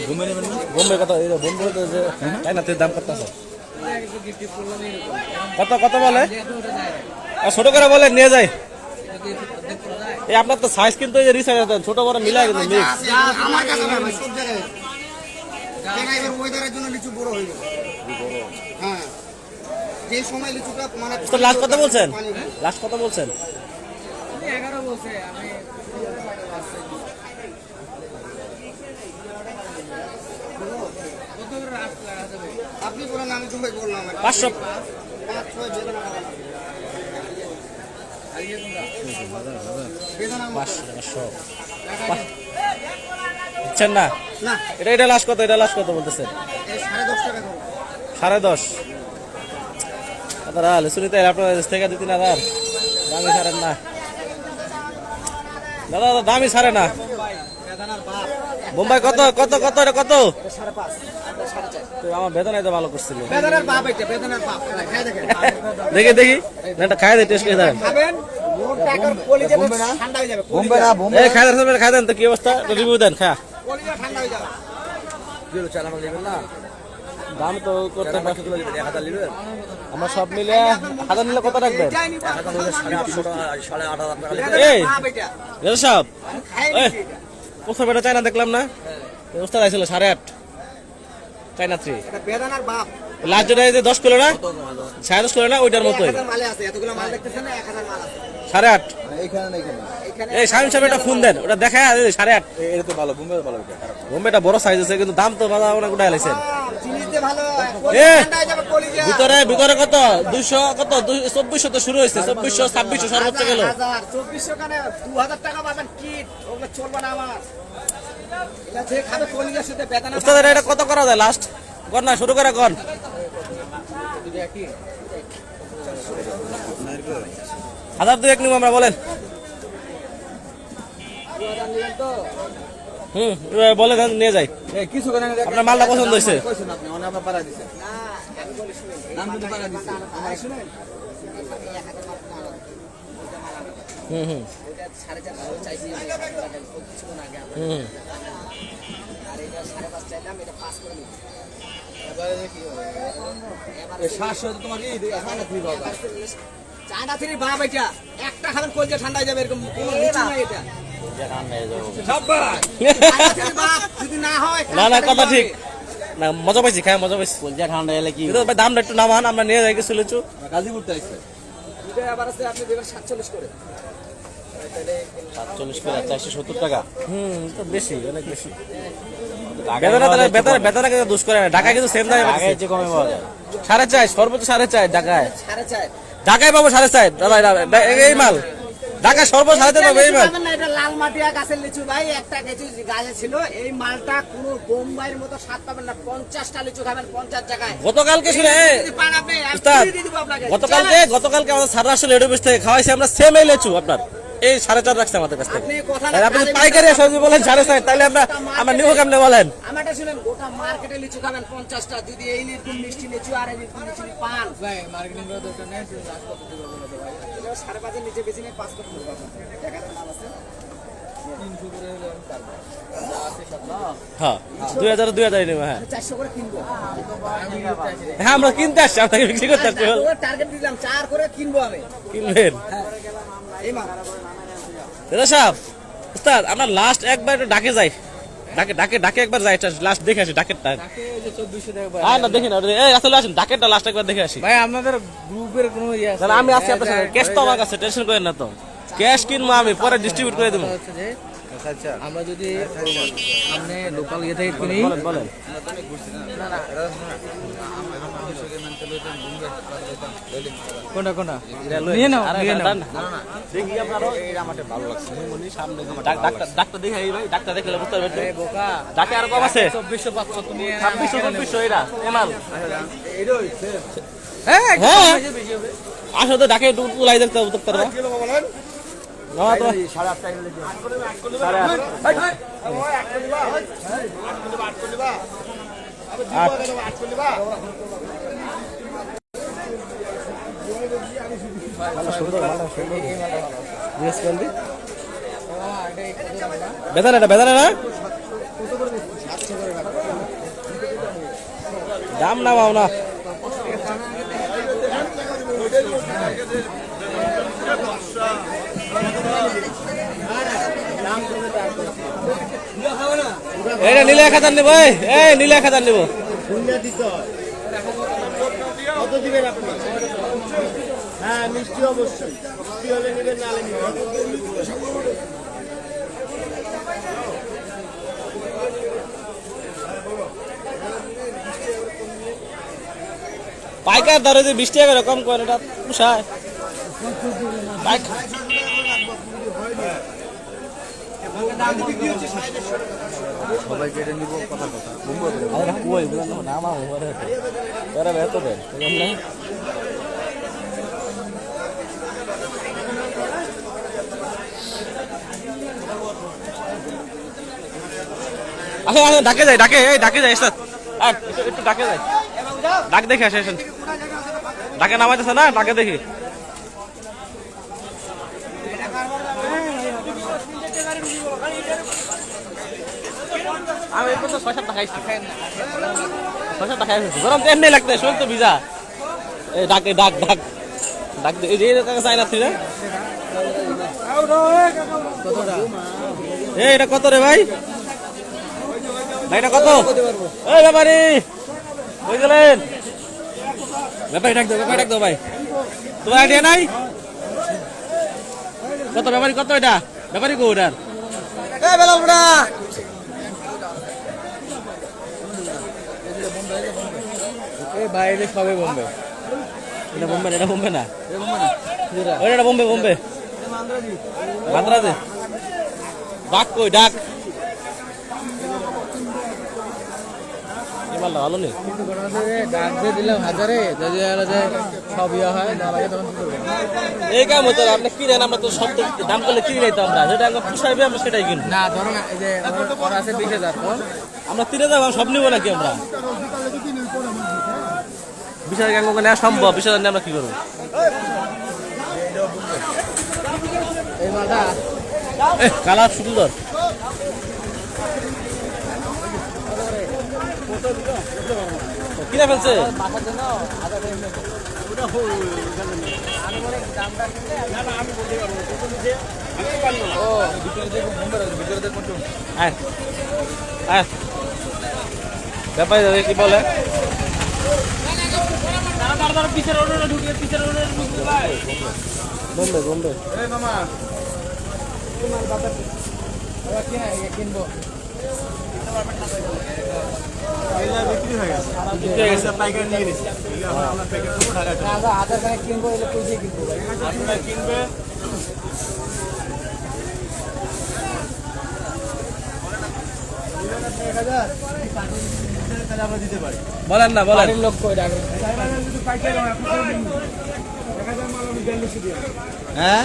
বোম্বে নেবেন না বোম্বে কত এই বোম্বে তো যে চাইনা থ্রি দাম কত আছে কত কত বলে আর ছোট করে বলে নিয়ে যায় এই আপনার তো সাইজ কিন্তু এই যে রিসাইজ ছোট বড় মিলাই কিন্তু মিক্স আমার কাছে না ভাই সব জায়গায় কেন এবার ওয়েদারের জন্য লিচু বড় হয়ে যাবে হ্যাঁ যে সময় লিচুটা মানে তো লাস্ট কত বলছেন লাস্ট কত বলছেন 11 বলছে আমি আপনি বলেন আমি তো ভাই বললাম 500 5-6 বেদনা 500 দিচ্ছেন না না এটা এটা লাস্ট কত এটা লাস্ট কত বলতেছেন এই 10.5 টাকা দাও 10.5 দাদা লিসুনিতে আপনার থেকে 2-3 দামি ছাড়েন না দাদা দামি ছাড়ে না মুম্বাই কত কত কত এটা কত 5.5 তো আমার বেদনায় তো ভালো করছিল বেদনার বাপ এটা বেদনার বাপ খাই দেখেন দেখি দেখি না এটা খাই দে টেস্ট করে দেন খাবেন মোর টাকার কলিজা ঠান্ডা হয়ে যাবে বোম্বে না বোম্বে এই খাই দেন খাই দেন তো কি অবস্থা রিভিউ দেন খা কলিজা ঠান্ডা হয়ে যাবে কিলো চালা মাল নেবেন না দাম তো করতে পারছি কিলো নেবেন 1000 নেবেন আমরা সব মিলে 1000 নিলে কত রাখবেন 850 টাকা 8.5 টাকা নেবেন এই বাপ এটা রেজা সাহেব খাই এই কোথা বেটা চায়না দেখলাম না অবস্থা আইছিল 8.5 চায়না থ্রি এটা বেদনার বাপ লাস্ট যেটা এই যে 10 কিলো না 10.5 কিলো না ওইটার মতোই 1000 মালে আছে এতগুলো মাল দেখতেছেন না 1000 মাল আছে 8.5 এইখানে না এখানে এখানে এই শামিম সাহেব একটা ফোন দেন ওটা দেখায় 8.5 এটা তো ভালো বোম্বে ভালো এটা বোম্বেটা বড় সাইজ আছে কিন্তু দাম তো বাবা অনেক উঠাই লাইছেন চিনিতে ভালো এ ঠান্ডা হয়ে যাবে কলিজা ভিতরে ভিতরে কত 200 কত 2400 তো শুরু হইছে 2400 2600 সর্বোচ্চ গেল 2400 কানে 2000 টাকা পাবেন কিট ওগুলো চলবে না আমার এটা যে খাবে কলিজার সাথে বেদনা উস্তাদ এটা কত করা যায় লাস্ট কর না শুরু করে কর হাজার দুয়েক নিব আমরা বলেন বলে দেন নিয়ে যাই। কিছু কেন আপনার মালটা পছন্দ হয়েছে? কইছেন আপনি অনেক আপনার পাড়া দিছে দাম কিন্তু পাড়া দিছে হুম ওইটা 4.5 চাইছি কিছুক্ষণ আগে আমরা। হুম আর এটা 5.5 চাইলাম, এটা 5 করে নিই। শ্বাস তোমাকে এখানে ফ্রি পাবা চায়না থেকে বাপ এটা একটা খাবেন কলজা ঠান্ডা হয়ে যাবে, এরকম কোনো নিচু নাই এটা। সাব্বাস চায়না থেকে বাপ যদি না হয় না না কথা ঠিক না, মজা পাইছি, খায় মজা পাইছি। কলজা ঠান্ডা এলে কি কিন্তু ভাই দামটা একটু নামান, আমরা নিয়ে যাই কিছু লিচু। গাজীপুর তো আইছে দুটো আবার আছে, আপনি দেবেন 47 করে। তাহলে 47 করে 470 টাকা। তো বেশি, অনেক বেশি। বেতারা কিন্তু দুষ করে না, ঢাকায় কিন্তু সেম দামে আগে যে কমে পাওয়া যায় 4.5, সর্বোচ্চ 4.5 ঢাকায়। 4.5 ঢাকায় পাবো 4.5 দাদা, এই মাল ঢাকায় সর্বোচ্চ 4.5 পাবো এই মাল। না, এটা লাল মাটিয়া গাছের লিচু ভাই, একটা লিচু গাছে ছিল। এই মালটা কোনো বোম্বাইয়ের মতো স্বাদ পাবেন না। 50টা লিচু খাবেন 50 জায়গায়। গতকালকে শুনে যদি পান আপনি, আমি উস্তাদ, free দিয়ে দিব আপনাকে। গতকালকে আমাদের সারা আসলে এডো বেচ থেকে খাওয়াইছি আমরা সেম এই লিচু আপনার এই 4.5 রাখছে আমাদের কাছ থেকে। আপনি কথা না, তাহলে আপনি যদি পাইকারি এসে যদি বলেন 4.5, তাহলে আমরা নিব কেমনে বলেন? আমারটা শুনেন, গোটা মার্কেটে লিচু খাবেন 50টা, যদি এই লিচু মিষ্টি লিচু আর এই লিচু লিচু পান ভাই মার্কেটিং করার দরকার নেই লাস্ট কত দিব বলে তো ভাই 5.5 নিচে বেশি নেই, 5 করে দেবো আপনাকে। দেখাতে মাল আছে 300 করে হলে আমি পারবো যা আছে সব না হ্যাঁ 2000 নিব। হ্যাঁ 400 করে কিনবো। হ্যাঁ আমরা কিনতে আসছি, আপনাকে বিক্রি করতে আসছি। টার্গেট দিলাম 4 করে কিনবো আমি। কিনবেন এই মাল দাদা সাহেব, উস্তাদ আমরা লাস্ট একবার একটু ডাকে যাই, ডাকে একবার যাই, লাস্ট দেখে আসি ডাকেরটা। তাকে যে 1400 টাকা হ্যাঁ না দেখি না, এই আসলে আসেন ডাকেরটা লাস্ট একবার দেখে আসি। ভাই আপনাদের গ্রুপের কোনো ইয়ে আছে তাহলে আমি আছি আপনার সাথে, ক্যাশ তো আমার কাছে, টেনশন করেন না তো, ক্যাশ কিনবো আমি, পরে ডিস্ট্রিবিউট করে দেবো। হচ্ছে যে আচ্ছা আমরা যদি সামনে লোকাল ইয়ে থেকে কিনি বলেন বলেন। কোনটা কোনটা লই। নিয়ে নাও আরে নিয়ে না, নাও না, না। দেখি আপনারও এটা আমাকে ভালো লাগছে সামনে ডাক্তার দেখে এই ভাই, ডাক্তার দেখলে বুঝতে পারবেন। এই বোকা ডাকে আর কম আছে 2400 500 তুমি 2600 এটা এমাল। এটা হইছে হ্যাঁ হ্যাঁ। বেশি হবে আসলে তো ডাকে একটু উলাই দেখতে পারবা না তো। 8.5 টাকা হলে বেদানা না দাম না পাও না। এটা নীলা 1000 নেবো, এই নীলা 1000 নেবো। শূন্য দিতে হয়। কত দিবেন আপনি? হ্যাঁ মিষ্টি অবশ্যই, মিষ্টি হলে নেবেন, নালে নেবেন। পাইকার দরে যে 20 টাকা কম করে এটা পোষায়। সবাই কেটে নিব কথা আরে কই বলো না মা ওরে তোরা বেত দে কেমনে আচ্ছা ডাকে যাই, ডাকে যাই স্যার, একটু ডাকে যাই, ডাক দেখে আসেন। ডাকে নামাইতেছে না, ডাকে দেখি। আমি এরপর তো 6-7 টাকা খাইছি, 6-7 টাকা খাইছি, গরম তো এমনি লাগতে, শরীর তো ভিজা। এই ডাকে ডাক এই যে কাকা চাই না তুই না। এই এটা কত রে ভাই? ভাইটা কত? এই ব্যাপারি কই গেলেন? ব্যাপারি ডাক দাও ভাই, তোমার আইডিয়া নাই কত? ব্যাপারি কত? এটা ব্যাপারি কো ওটার? এই বেলা বুড়া এই বাইরে সবে বোম্বে এটা বোম্বে না, এই বোম্বে না ওটা বোম্বে বান্দ্রাতে। ডাক কই ডাক? মালটা ভালো নেই ডাক দিয়ে দিলাম হাজারে যদি সব ইয়ে হয় না লাগে তখন এই কাম হতো না, আপনি কিনেন আমরা তো সব তো দাম করলে কিনে নিতাম আমরা, যেটা আমরা পুষাইবে আমরা সেটাই কিনবো। না ধরো না এই যে ওরা আছে 20,000 কোন আমরা 3,000 সব নিবো নাকি আমরা? 20,000 গাঙ্গ নেওয়া সম্ভব, 20,000 নিয়ে আমরা কি করবো? এই মালটা কালার সুন্দর। কিনে ফেলছে মাথার জন্য হাজার ও আয় আয় ব্যাপারে দাদা কি বলে বোম্বে বোম্বে এই মামা কিনবো বিক্রি হয়ে গেছে পাইকারি নিয়ে গেছি হাজার খানে কিনবো এলে পয়সা কিনবো ভাই আপনারা কিনবে আমরা দিতে পারি। বলেন না বলেন লোক কই ডাকে হ্যাঁ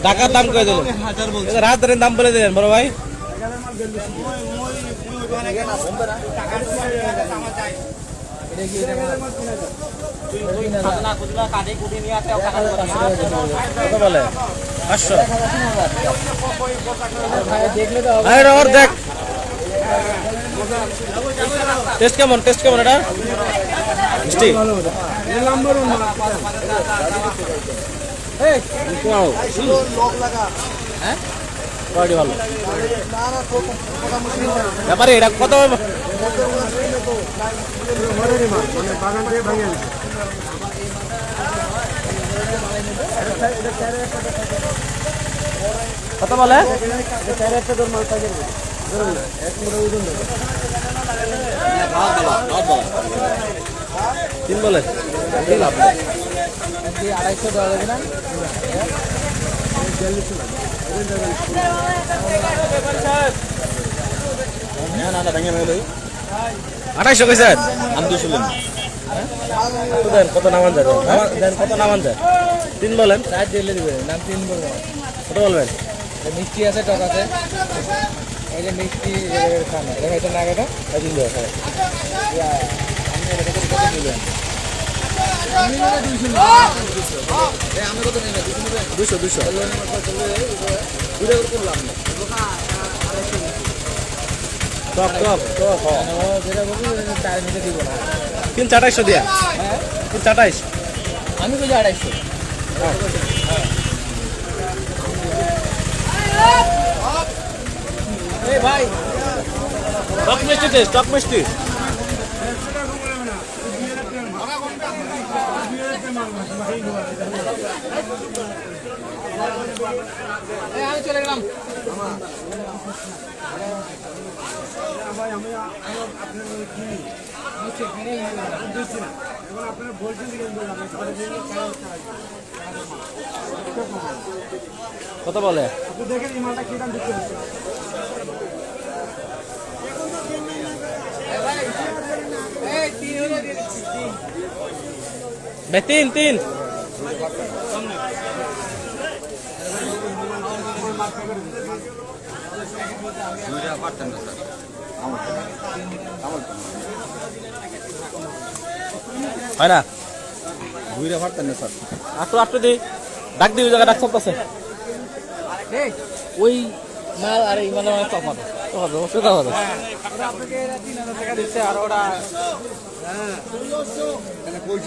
টাকার দাম করে দিল, রাত ধরে দাম বলে দিলেন বড় ভাই। কত বলে 500? দেখলে তো আরে ওর দেখ টেস্ট কেমন, টেস্ট কেমন এটা মিষ্টি? হ্যাঁ কোয়ালিটি ভালো। ব্যাপারে এটা কত? কত বলে? তিন বলে 250 দেওয়া যাবে না আঠাইশো কইছে আমি 200 নেন। দেন কত নামান যায়, দেন কত নামান যায়? তিন বলেন, চার দিলে দিবে নাম 3 বলবো কত বলবেন? মিষ্টি আছে টক আছে এই যে মিষ্টি খানা এটা না এটা তিন দেন, হ্যাঁ। আমি কত নেবে 200 200 টক টক টক যেটা বলবো তার মিটে দিব না 328 দিয়া, হ্যাঁ 328। আমি কই 250 এই ভাই টক মিষ্টি টেস্ট, টক মিষ্টি। আমি চলে গেলাম কত বলে? ভাই তিন তিন হয় না? ঘুরে পারতেন না স্যার। আটটু আটটু দি, ডাক দি, ওই জায়গায় ডাক সব আছে। ওই মাল আর এই মানে অনেক তফাৎ অবশ্যই তো হবে। আপনাকে 3,000 টাকা দিচ্ছে আর ওরা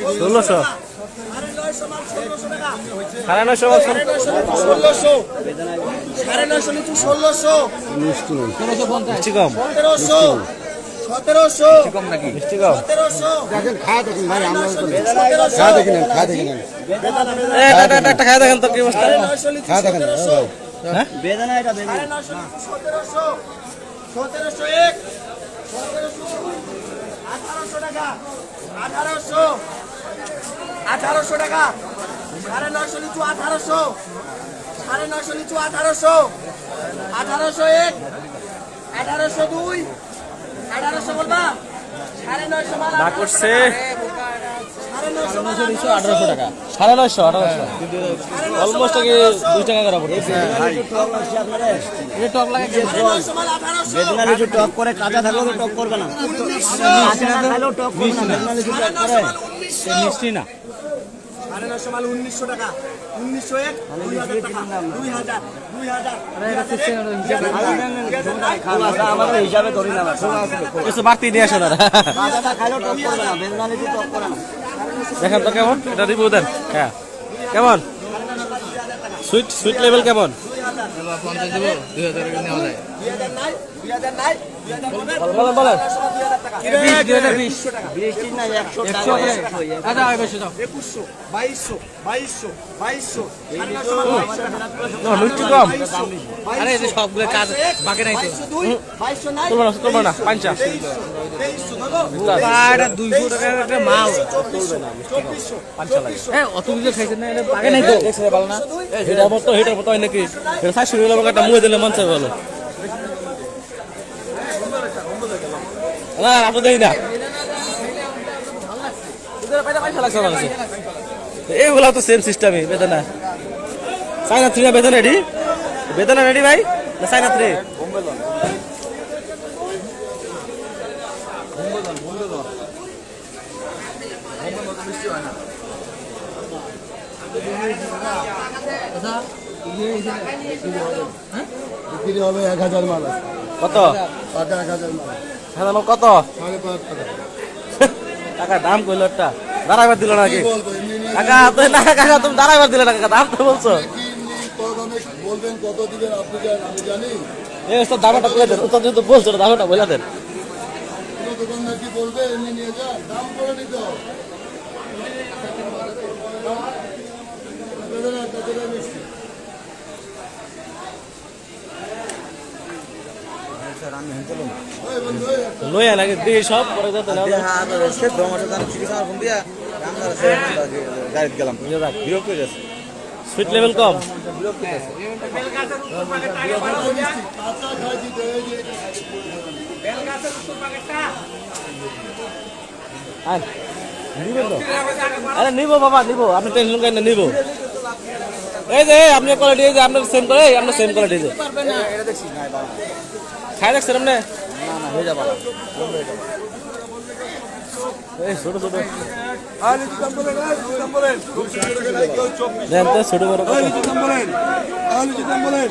1600 950 মিষ্টি কম, কম নাকি মিষ্টি কম। দেখেন খায় দেখেন ভাই আমরা খায় দেখেন একটা খাই দেখেন তো কি অবস্থা। খায় দেখেন হ্যাঁ বেদনা এটা বেদনা 1701 1800 টাকা 1800 টাকা 950 নিচু 1800 950 নিচু 1800 1801 1802 1800 বলবা 950 মাল না করছে 950 1800 টাকা 950 অলমোস্ট কি 2 টাকা করা পড়তেছে টক লাগে 950 মাল 1800 বেদনা লিচু টক করে কাঁচা থাকলেও তো টক করবে না কাঁচা না থাকলেও টক করবে না বেদনা লিচু টক করে মিষ্টি না 950 মাল 1900 টাকা 1901 2000 টাকা 2000 আমাদের হিসাবে ধরি না কিছু বাড়তি নিয়ে আসে তারা কাঁচাটা খাইলেও টক করবে না বেদনা লিচু টক করে না দেখেন তো কেমন এটা রিভিউ দেন হ্যাঁ কেমন সুইট লেভেল কেমন 2000 নাই 2000 নাই 2000 বলবেন বলেন বলেন 2000 টাকা 20 না 100 টাকা 2100 2200 মিষ্টি কম আরে এই সবগুলো কাজ বাকি নাই তো 2200 নাই তুলবে না পাঞ্চা 2300 এটা 200 টাকার একটা মাল পাঞ্চা লাগে অত কিছু খাইছেন না এটা বাকি নাই তো দেখছে ভালো না হেটার মতো হয় নাকি এটা 400 টাকা একটা মুয়ে দিলে মনসা ভালো না আপনি দেখি না এইগুলা তো সেম সিস্টেমই বেদনা চাইনা 3 না বেদনা রেডি ভাই না চাইনা 3 বিক্রি হবে 1000 মাল কত 1000 মাল সাদা মাল কত 5.5 টাকা টাকা দাম কইলো একটা দাঁড়াইবার দিল নাকি কাকা তো না কাকা তুমি দাঁড়াইবার দিলে না কাকা দাম তো বলছো বলবেন কত দিবেন আপনি আমি জানি এই তো দামটা বলে দেন তো যদি বলছো দামটা বলে দেন কোনো দোকানদার কি বলবে এমনি নিয়ে যান দাম করে নিতে হবে মিষ্টি লইয়া লাগে দিয়ে সব পরে যেতে না গাড়িতে গেলাম বিরক্ত হয়ে যাচ্ছে সুইট লেভেল কম আয়, নিবেন তো? আরে নিবো বাবা নিবো আপনি টেনশন করেন না নিবো এই যে আপনি কোয়ালিটি এই যে আপনার সেম করে আপনার সেম কোয়ালিটি যে খাই দেখছেন আপনি এই ছোট ছোট দেন তো ছোট বড়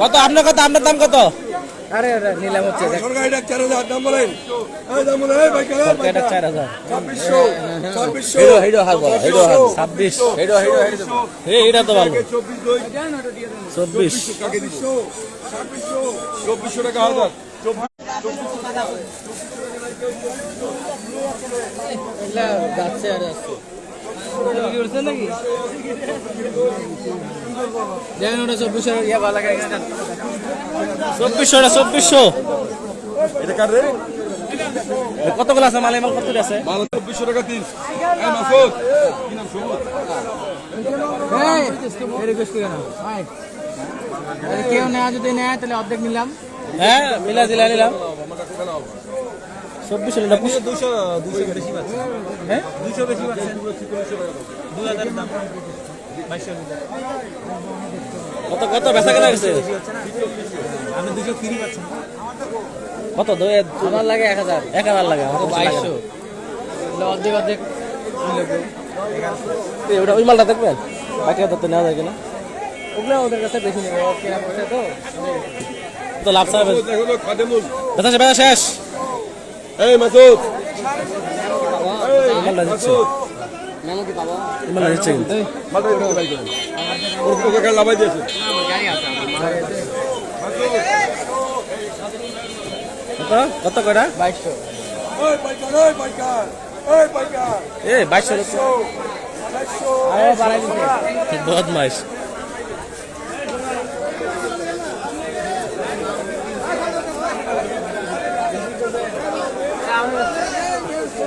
কত আপনার কত আপনার দাম কত আরে নিলাম হচ্ছে সরকারটা 4000 হেডো হার বল হেডো হার 26 হেডো এইটা তো ভালো 24 টাকা দিচ্ছ 2400 টাকা হাজার যাচ্ছে আর যাচ্ছে নাকি দেখেন ওটা 2400 ইয়া ভালো লাগে 2400 এটা কার রে কতগুলো আছে মাল এমন কত আছে মাল 2400 টাকা দিন এই মাসুদ কি নাম সবুজ রিকোয়েস্ট করে না ভাই কেউ নেওয়া যদি নেয় তাহলে অর্ধেক নিলাম হ্যাঁ মিলা দিলা নিলাম 2400 এটা 200 বেশি পাচ্ছে হ্যাঁ 200 বেশি পাচ্ছে 2000 দাম কত কত বেচা কেনা গেছে আপনি 200 ফ্রি পাচ্ছেন কত আমার লাগে 1000 লাগে আমার 2200 অর্ধেক অর্ধেক ওটা ওই মালটা দেখবেন বাকি তো নেওয়া যায় কিনা ওগুলো ওদের কাছে বেশি নেবে কেনা পয়সা তো তো লাভ সাহেব দেখো খাদেমুল বেচা শেষ এই মাসুদ এই মালটা দিচ্ছে নাম কি পাবো এই মালটা দিচ্ছে কিন্তু মালটা এখানে বাই করেন ওর পোকা লাভাই দিয়েছে কত কয়টা 2200 ওই পাইকার এই 2200 আরো বাড়াই দিতে বদমাইশ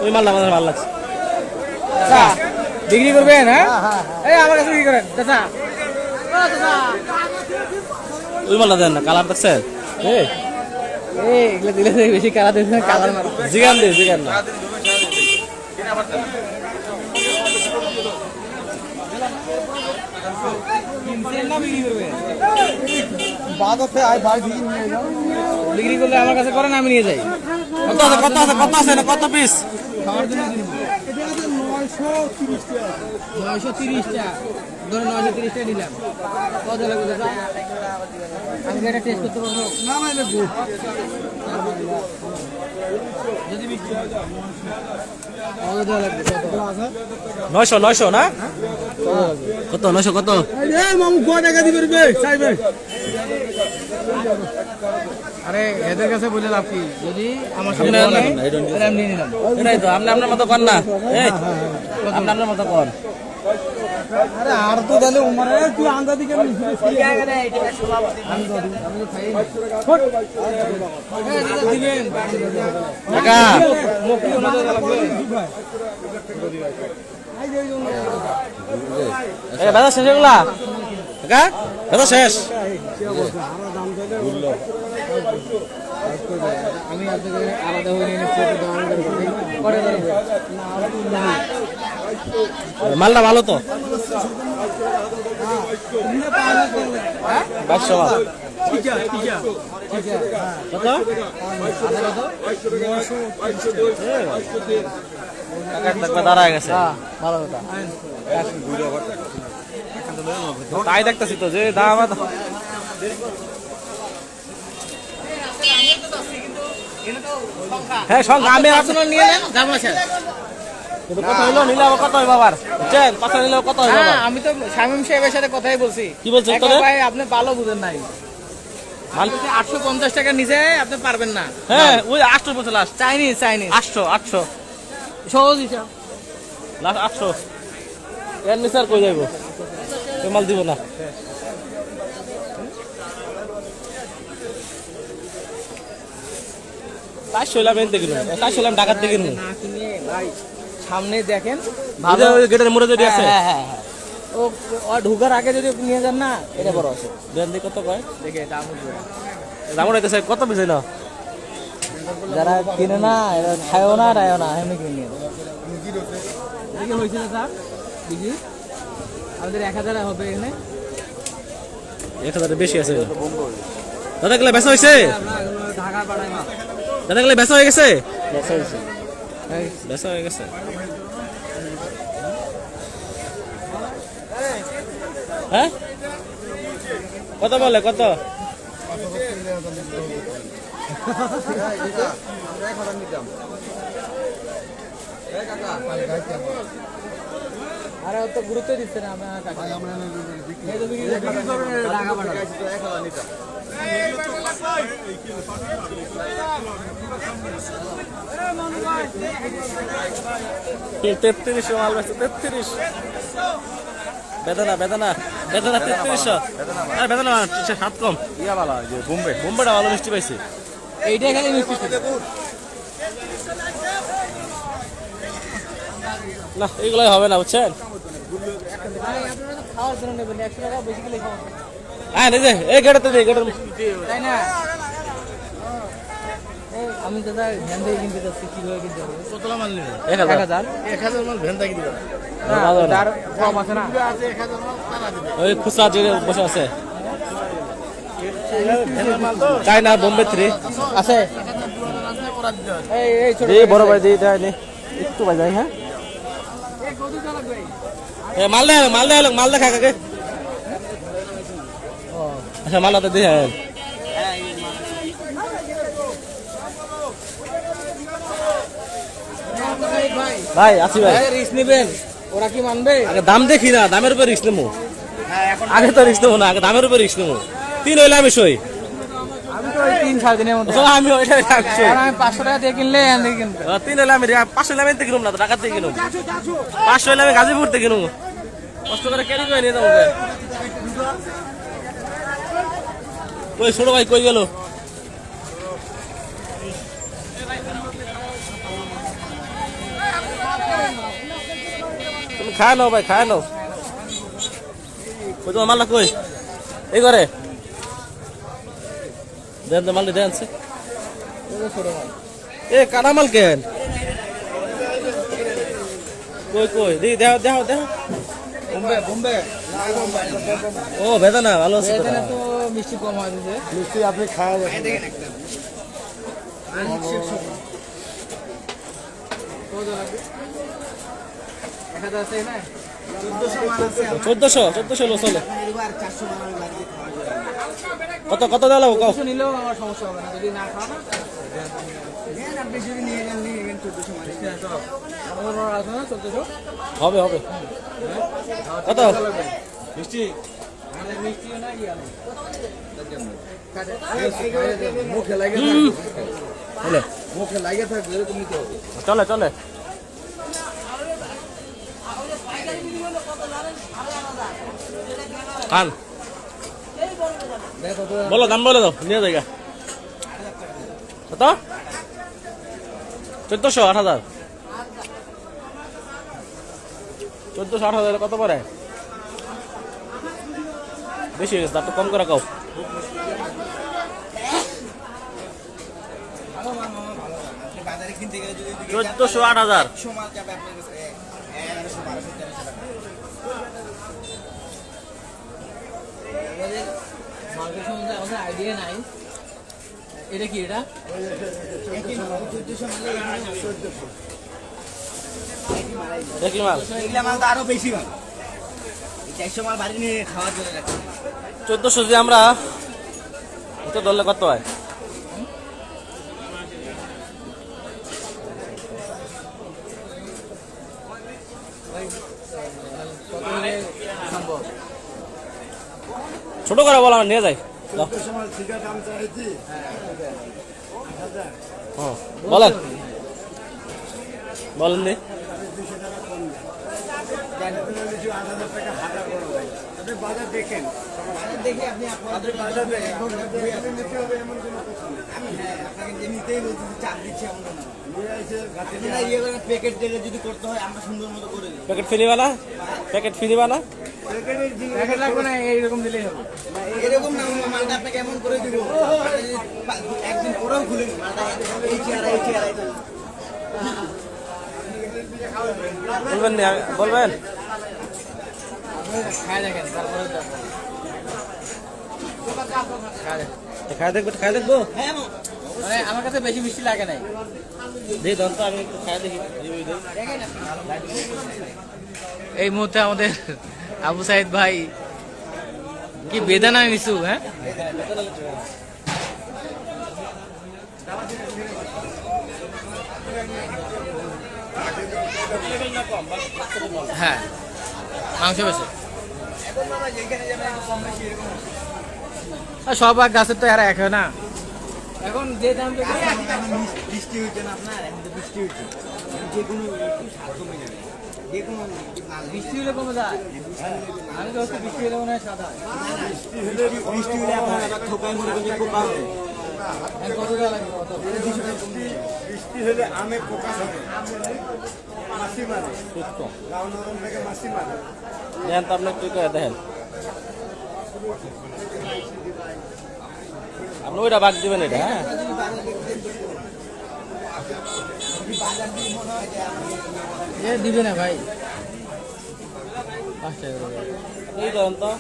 ওই মালটা আমাদের ভালো লাগছে বিক্রি করবেন হ্যাঁ এই আমার কাছে বিক্রি করেন চাচা ওই মালটা দেন না কালার দেখছেন এগুলো দিলে বেশি কালার দিচ্ছে না, কালার মারো। জিগান দে জিগান না বিক্রি করলে আমার কাছে করেন, আমি নিয়ে যাই। কত আছে না কত পিস 930 টাকা, ধরো 930 টাকা নিলাম। কত লাগবে দাদা? আমি কি এটা টেস্ট করতে পারবো? না না, এটা গুড। যদি বিক্রি হয় কত দেওয়া লাগবে? কত আছে? 900 না কত 900 কত আরে এদের কাছে বলে লাভ কি? যদি আমার সামনে আমি নিয়ে নিলাম। এটাই তো আপনি আপনার মতো কর না এই আপনি আপনার মতো কর আরে আর তো তাহলে উমারে তুই আন্দা দিকে আমি তো খাই দিবেন কাকা মুক্তি ওনাদের লাগবে। বেচা শেষ এগুলা কাকা বেচা শেষ আমি আপনাদের আলাদা হয়ে নিচ্ছি, করে দেবো। মালটা ভালো তো 2200 কত কাকা দাঁড়ায় গেছে ভালো কথা। তাই দেখতেছি তো যে দাম হ্যাঁ সংখ্যা আমি আপনারা নিয়ে নেন, দাম আছে। কিন্তু কত হইলো নিলে আবার কত হইব আবার বুঝছেন কথা নিলে কত হইব হ্যাঁ, আবার? আমি তো শামীম সাহেবের সাথে কথাই বলছি। কি বলছেন একা তোরে? ভাই আপনি ভালো বুঝেন নাই। মাল 850 টাকা নিচে আপনি পারবেন না। হ্যাঁ ওই 800 বলছে লাস্ট চাইনিজ 800 সহজ হিসাব। লাস্ট 800 এর নিচে আর কই যাইব এই মাল দিব না তাই শৈলাম এনতে কিনু তাই শৈলাম ঢাকার থেকে কিনু না কিনে ভাই সামনে দেখেন ভালো গেটের মোড়ে যদি আছে হ্যাঁ হ্যাঁ হ্যাঁ। ও ঢুকার আগে যদি নিয়ে যান না, এটা বড় আছে। দেন দি কত কয় দেখে দাম উঠবে। দাম উঠাইতেছে কত বেশি না যারা কিনে না এরা খায়ও না রায়ও না, এমনি কিনে নিয়ে যাবে। দেখে হয়েছে না স্যার দেখি আমাদের 1000 হবে এখানে। 1000 বেশি আছে দাদা গেলে বেচা হইছে আমরা এগুলো ঢাকা পাঠাই না। দাদা গেলে বেচা হয়ে গেছে বেচা হয়েছে। বেচা হয়ে গেছে হ্যাঁ কত বলে কত আরে অত গুরুত্ব দিচ্ছে না আমরা টাকা। এই তো বিক্রি করবে, ঢাকা পাঠাবে। 33 মাল বেচছে 33 বেদনা 33 আর বেদনা হাত কম ইয়া ভালো যে বোম্বেটা ভালো মিষ্টি পাইছে এইটাই খালি মিষ্টি ছিল। না এইগুলাই হবে না বুঝছেন ভাই, আপনারা তো খাওয়ার জন্য নেবেন, 100 টাকা বেশি খেলে খাওয়া হ্যাঁ এই যে এই গেটে গেটের তাই না? এই আমি দাদা ভ্যান থেকে কিনতে যাচ্ছি, কিভাবে কিনতে হবে? কতলা মাল নিবে 1000 1000 মাল ভ্যান থেকে দিবে তার কম আছে না? ওই খুচরা যে বসে আছে চাইনা বোম্বে 3 আছে এই ছোট এই বড় ভাই দিয়ে দেয় নে একটু ভাই যাই হ্যাঁ এ মাল দেখা কাকে আচ্ছা মাল তো দিয়ে ভাই আছি ভাই রিস্ক নেবেন, ওরা কি মানবে? আগে দাম দেখি না দামের উপর রিস্ক নেবো আগে তো রিস্ক নেবো না আগে দামের উপর রিস্ক নেবো 3 হইলে আমি সই আমি তো ওই 3-3.5 মধ্যে আমি ওইটা রাখছি আর আমি 500 টাকা দিয়ে কিনলে এনে কিনতে 3 হইলে আমি 500 হইলে আমি থেকে কিনুম না ঢাকা থেকে কিনুম 500 হইলে আমি গাজীপুর থেকে কিনুম কষ্ট করে ক্যারি করে নিয়ে যাবো ওই ছোট ভাই কই গেল তুমি খায় নাও ভাই খায় নাও কই তোমার মাল্লা কই এই করে দেন তো মাল্লি দেন এ কাঁচামাল কেন কই কই দেখি দেহ দেহ দেহ বোম্বে ও বেদানা ভালো আছে তো তো মিষ্টি কম হয় দিছে মিষ্টি আপনি খাওয়া যাবেন এটা আছে না 1400 লো চলে এবার 400 মাল লাগবে খাওয়া যাবে কত কত দেওয়া লাগবো কও কিছু নিলেও আমার সমস্যা হবে না যদি না খাও না নেন আপনি যদি নিয়ে যান নিয়ে গেলেন 1400 মাল আমার বড় আছে না 1400 হবে হবে কত মিষ্টি মানে মিষ্টিও না ইয়া না মুখে লাগে হলে মুখে লাগে থাকবে এরকম নিতে হবে চলে চলে খান বলো দাম বলে দাও নিয়ে যাই কত 1400 8000 1400 8000 কত পরে বেশি হয়ে গেছে একটু কম করে কাও 1400 8000 মার্কেট সম্বন্ধে আমাদের আইডিয়া নাই এটা কি এটা দেখি মাল এগুলা মাল তো আরো বেশি মাল 400 মাল বাড়ি নিয়ে খাওয়ার জন্য রাখছি 1400 যদি আমরা এটা ধরলে কত হয় কত হলে সম্ভব ছোট করে বলা নিয়ে যাই দাও। মাল ঠিকা দাম চাইছি হ্যাঁ বলেন বলেন নি আপনি বাজার দেখেন দেখে আপনি আপনাদের বাজার আমি হ্যাঁ আপনাকে যে নিতেই বলছি চাপ দিচ্ছি এমন না আপনারা ইয়ে করে প্যাকেট দেখে যদি করতে হয় আমরা সুন্দর মতো করে দিই প্যাকেট ফ্রি বানা প্যাকেট ফ্রি বানা প্যাকেট লাগবে না এইরকম দিলেই হবে এরকম না মালটা আপনাকে এমন করে দিব আপনি যদি একদিন পরেও খুলে মালটা এই চেয়ার বলবেন নি বলবেন খায় দেখেন তারপরে খাই দেখবো খাই দেখবো হ্যাঁ মানে আমার কাছে বেশি মিষ্টি লাগে নাই দেখি ধর তো আমি একটু খাই দেখি এই মুহূর্তে আমাদের আবু সাইদ ভাই কি বেদানা নিছু হ্যাঁ হ্যাঁ মাংস বেশি সব আর গাছের তো এরা এক হয় না এখন যে দাম বৃষ্টি হচ্ছে না আপনার এখন তো বৃষ্টি হচ্ছে যে কোনো একটু স্বাদ কমে যাবে যে কোনো বৃষ্টি হলে কমে যায় আমি তো হচ্ছে বৃষ্টি হলে মনে হয় সাদা বৃষ্টি হলে আপনার আবার থোকায় মনে করছে পোকা হবে কত টাকা লাগবে কত বৃষ্টি হলে আমে পোকা হবে মাছি মারে লাউ নরম থেকে মাছি মারে দেখেন তো আপনি একটু করে দেখেন আপনি ওইটা বাদ দিবেন এটা হ্যাঁ এ দিবে না ভাই 5 টাকা এই ধরেন তো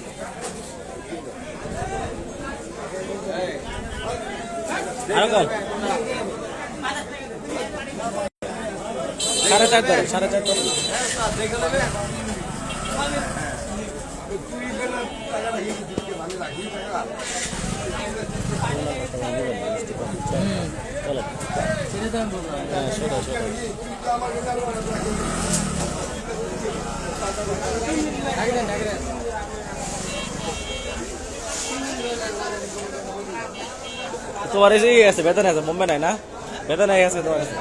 আরো কম 4.5 ধরেন 4.5 ধরেন চলো সেটা তো আমি বললাম হ্যাঁ সেটাই সেটাই তোমার এই যে আছে বেতন আছে বোম্বে নাই না বেতন আছে তোমার কাছে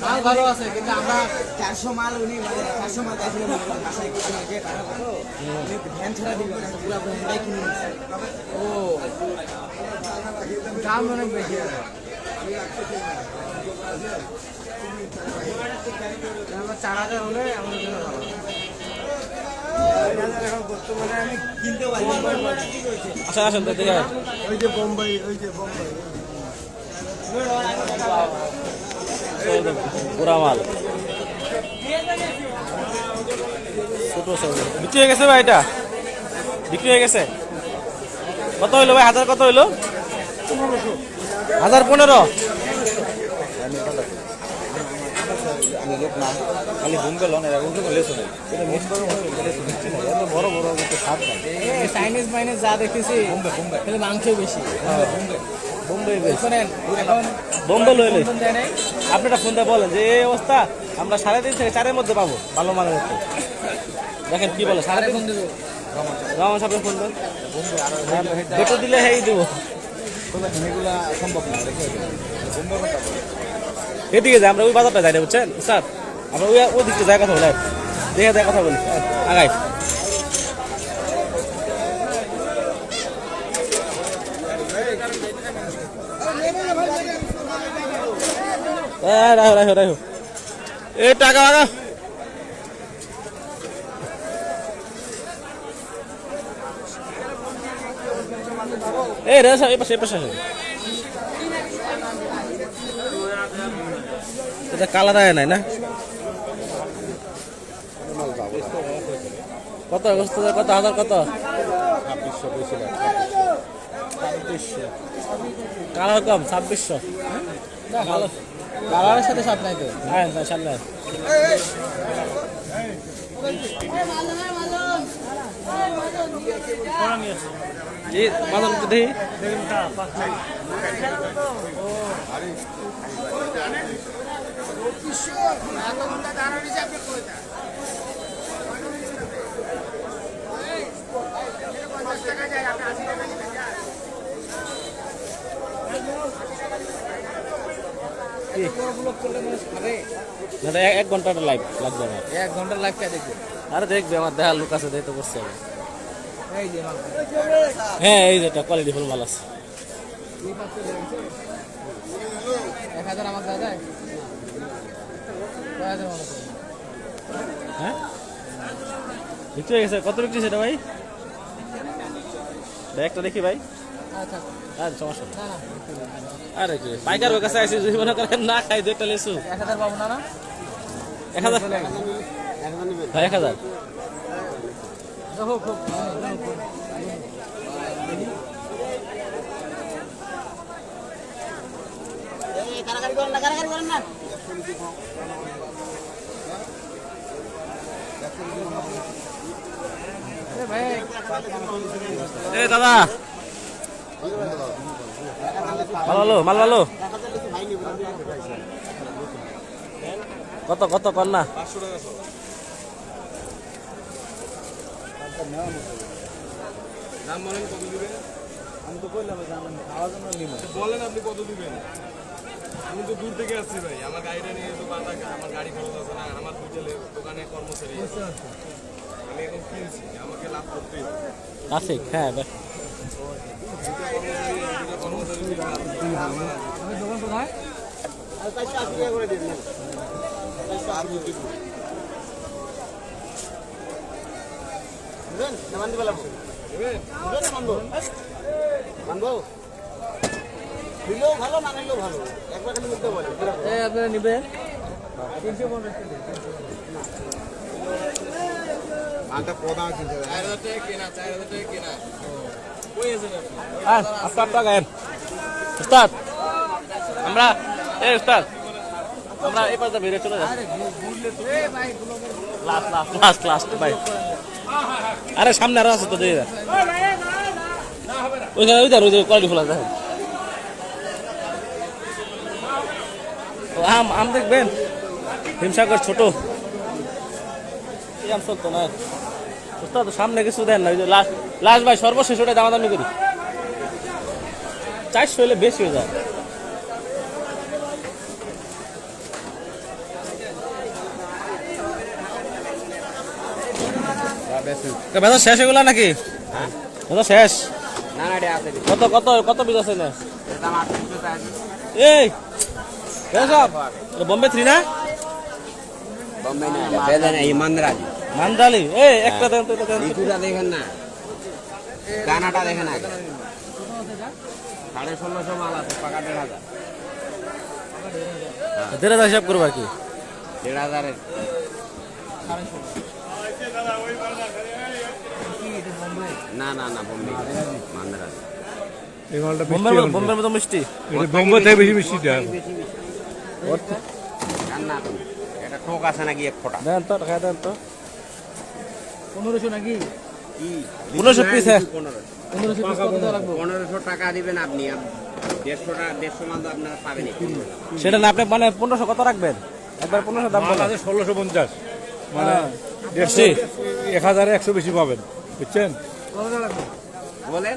মাল ভালো আছে কিন্তু আমরা 400 মাল উনি মানে 400 মাল চাইছিলেন বাসায় কিছু না যে টাকা পাবো উনি ভ্যান ছাড়া দিবেন না পুরো ভ্যানটাই কিনে নিচ্ছে ও দাম অনেক বেশি আছে আমরা 4,000 হলে আমাদের জন্য ভালো বর্তমানে আমি কিনতে পারি আসেন আসেন তো দেখে আসেন। ওই যে বোম্বাই ওই যে বোম্বাই পুরা মাল ছোট সাইজ বিক্রি হয়ে গেছে ভাই, এটা বিক্রি হয়ে গেছে। কত হইলো ভাই, হাজার কত হইলো? 1500। আমি লোক না খালি ঘুম গেল না এরকম তো লেছো নেই এটা মিস করে এত বড় বড় কিন্তু স্বাদ না চাইনিজ মাইনিজ যা দেখতেছি কিন্তু মাংস বেশি। বোম্বে বেশ। শোনেন এখন বোম্বে লইলে ফোন দেয় নাই, আপনারা ফোন দিয়ে বলেন যে এই অবস্থা আমরা 3.5 থেকে 4-এর মধ্যে পাবো ভালো মানের মধ্যে। দেখেন কি বলে 3.5 ফোন দেবো। রামান সাহেব ফোন দেন, দুটো দিলে হেই দিব। এগুলা সম্ভব না এদিকে যাই, আমরা ওই বাজারটা যাই না বুঝছেন স্যার, আমরা ওই দিকে যাই কথা বলে দেখে যাই কথা বলি আগাই। রাখো রাখো রাখো এ টাকা লাগা। এই রে এই পাশে এটা কালার আয় নাই না। কত অবস্থা কত হাজার কত? 2600 কালার কম 2600। ভালো কালারের সাথে সাপ নাই তো। হ্যাঁ সামনে মাদন দেখি না, 1 ঘন্টাটা লাইভ লাগবে আমার। 1 ঘন্টা লাইভ কে দেখবে? আরে দেখবে আমার দেখার লোক আছে, দেখতে করছে। এই যে মাল হ্যাঁ এই যেটা কোয়ালিটি ফুল মাল আছে। 1000 আমাকে দাও যায় 1000 মাল আছে। হ্যাঁ বিক্রি হয়ে গেছে। কত বিক্রি সেটা ভাই? একটা দেখি ভাই। আচ্ছা আর সমস্যা নেই। না না আরে কি পাইকার ওর কাছে আসি, যদি মনে করেন না খাই দু একটা লেসু 1000 পাবো না না 1000 ভাই 1000 হোক হোক কারাগারি করেন না, কারাগারি করেন না। ভাই এ দাদা ভালো মাল ভালো। কত কত কর না? দাম বলেন কত দিবেন? আমি তো কইলাম খাওয়ার জন্য নিব। বলেন আপনি কত দিবেন? আমি তো দূর থেকে আসছি ভাই, আমার গাড়িটা নিয়ে তো আমার গাড়ি খরচ আছে না, আমার দোকানে কর্মচারী আছে। আমি এখন কিনছি, আমাকে লাভ করতেই হবে। আছে হ্যাঁ আমি দোকান কোথায়? আর 480 টাকা করে দিন। বুঝলেন? না মানতে পারলাম। বুঝলেন না মানবো? মানবো? দিলেও ভালো, না নিলেও ভালো। একবার খালি মিলতে বলে। এই আপনারা নেবেন 350 মালটা প্রধান কিনতে হবে। 4000 টাকা কেনা 4000 টাকা কেনা হ্যাঁ আপনার গায়েন উস্তাদ আমরা এই উস্তাদ আমরা এই পাশে বেরিয়ে চলে যাচ্ছি। লাস্ট ভাই। আরে সামনে আরো আছে তো দিয়ে ওইখানে ওই যে কোয়ালিটি ফুল আছে দেখেন। ও আম দেখবেন হিমসাগর ছোট এই আম চলতো না। উস্তাদ সামনে কিছু দেন না, ওই যে লাস্ট ভাই সর্বশেষ ওটা দামাদামি করি 400 হলে বেশি হয়ে যায়। বেচা শেষ এগুলা নাকি? বেচা শেষ? না না এটা আছে কত কত কত পিস আছে না? দাম 800 টাকা আছে এই বোম্বে 3 না? बॉम्बे नहीं बेदन है ईमानदार মান্দালি এই একটা দেন তো এটা দেন তো। লিচুটা দেখেন না, দানাটা দেখেন আগে। 1650 মাল আছে, পাকা 1500। 1500 হিসাব করবো আর কি। 1500 না না না, বোম্বে মান্দারা। এই মালটা বোম্বের মতো মিষ্টি। বোম্বে থেকে বেশি মিষ্টিটা। জান না তুমি, এটা ঠোক আছে নাকি এক ফোঁটা? দেন তো খাই দেন তো। 1500 নাকি? কি 1500 পিস, হ্যাঁ। 1500 টাকা দিবেন আপনি। 150 মাল তো আপনারা পাবেন। সেটা না আপনি মানে 1500 কত রাখবেন? একবার 1500 দাম মাল বলেন। আছে 1650, মানে বেশি। 1100 বেশি পাবেন, বুঝছেন? বলেন,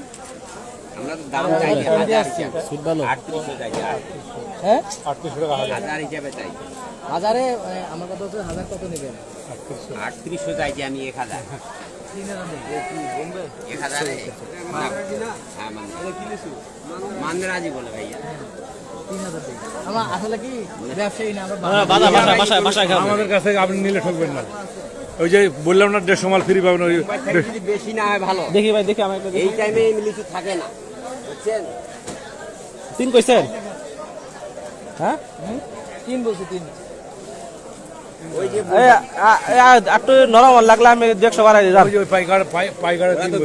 আমরা তো দাম চাই না, হাজার হিসাবে। সুদ ভালো। 3800 চাই, হ্যাঁ 3800 টাকা হাজার। হাজার হিসাবে চাই। হাজারে আমার কথা হচ্ছে 1000 কত নেবেন? 3800 চাইছি আমি, 1000। 1000 হ্যাঁ, মান্দারাজি বলে ভাইয়া। 3000 দিন। আমরা আসলে কি ব্যবসায়ী না, আমরা বাসায় খাবো। আমাদের কাছে আপনি নিলে ঠকবেন না। ওই যে বললাম না 150 মাল ফ্রি পাবেন, ওই পয়সাটা যদি বেশি না হয় ভালো। দেখি ভাই দেখি আমার একটা এই টাইমে লিচু থাকে না, বুঝছেন? 3 কইছেন? হ্যাঁ 3 বলছি 3। ওই যে একটু নরম লাগলে আমি 150 বাড়াই দিলাম। ওই যে ওই পাইকারে ওরা তো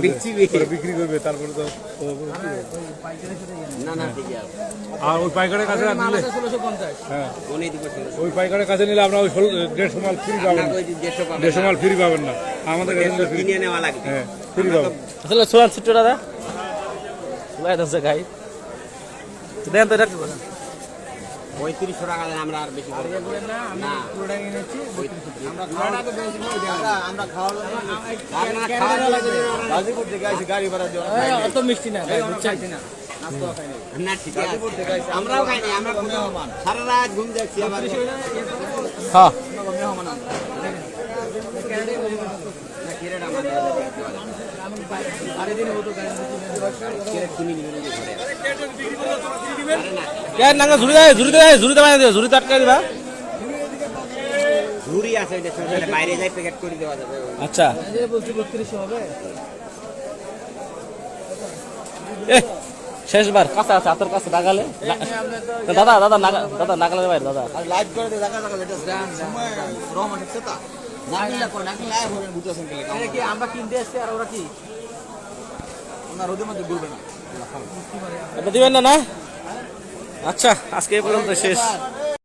বিক্রি করবে, তারপরে তো না না, ঠিক আছে। আর ওই পাইকারের কাছে নিলে 1650। হ্যাঁ, উনি দিব ওই পাইকারের কাছে নিলে আমরা ওই 150 মাল ফ্রি পাবেন না। ওই 150 পাবেন 150 মাল ফ্রি পাবেন না, আমাদের কাছে নিলে ফ্রি। কিনে নেওয়া লাগবে। হ্যাঁ, ফ্রি পাবেন। আসলে সোয়ান ছিট্টো দাদা লাই দাও গাই দেন তো এটা 3500 টাকা দেন, আমরা আর বেশি করব না। না, পুরোটা কিনে নিচ্ছি 3200। আমরা খাওয়ার আপনারা খাওয়া দাওয়া লাগবে। গাজীপুর থেকে আসি গাড়ি ভাড়া দিয়ে অত মিষ্টি না ভাই, বুঝছেন? না, ঠিক আছে। আমরাও খাই না, আমরা সারা রাত ঘুম যাচ্ছি আবার। হ্যাঁ না, কিরে আমাদের কিরে কিনে নিবেন যে ঘরে। আরে না, কে নাঙ্গা ঝুড়ি দে ঝুড়ি আটকে দিবা। ঝুড়ি আছে, ওইটা ছোট বাইরে যাই প্যাকেট করে দেওয়া যাবে। আচ্ছা যে বলছি 3200 হবে। এ শেষবার কাছে আছে হাতের কাছে নাগালে দাদা নাগালের বাইরে দাদা আর লাইভ করে দিয়ে দেখা দেখা এটা সময় রহমান হচ্ছে তা নাকিলা করে নাকি লাইভ হবে বুঝতেছেন কি এটা কি আমরা কিনতে আসছি আর ওরা কি? ওনার রোদের মধ্যে ঘুরবে না এটা দিবেন না? আচ্ছা আজকে এই পর্যন্ত শেষ।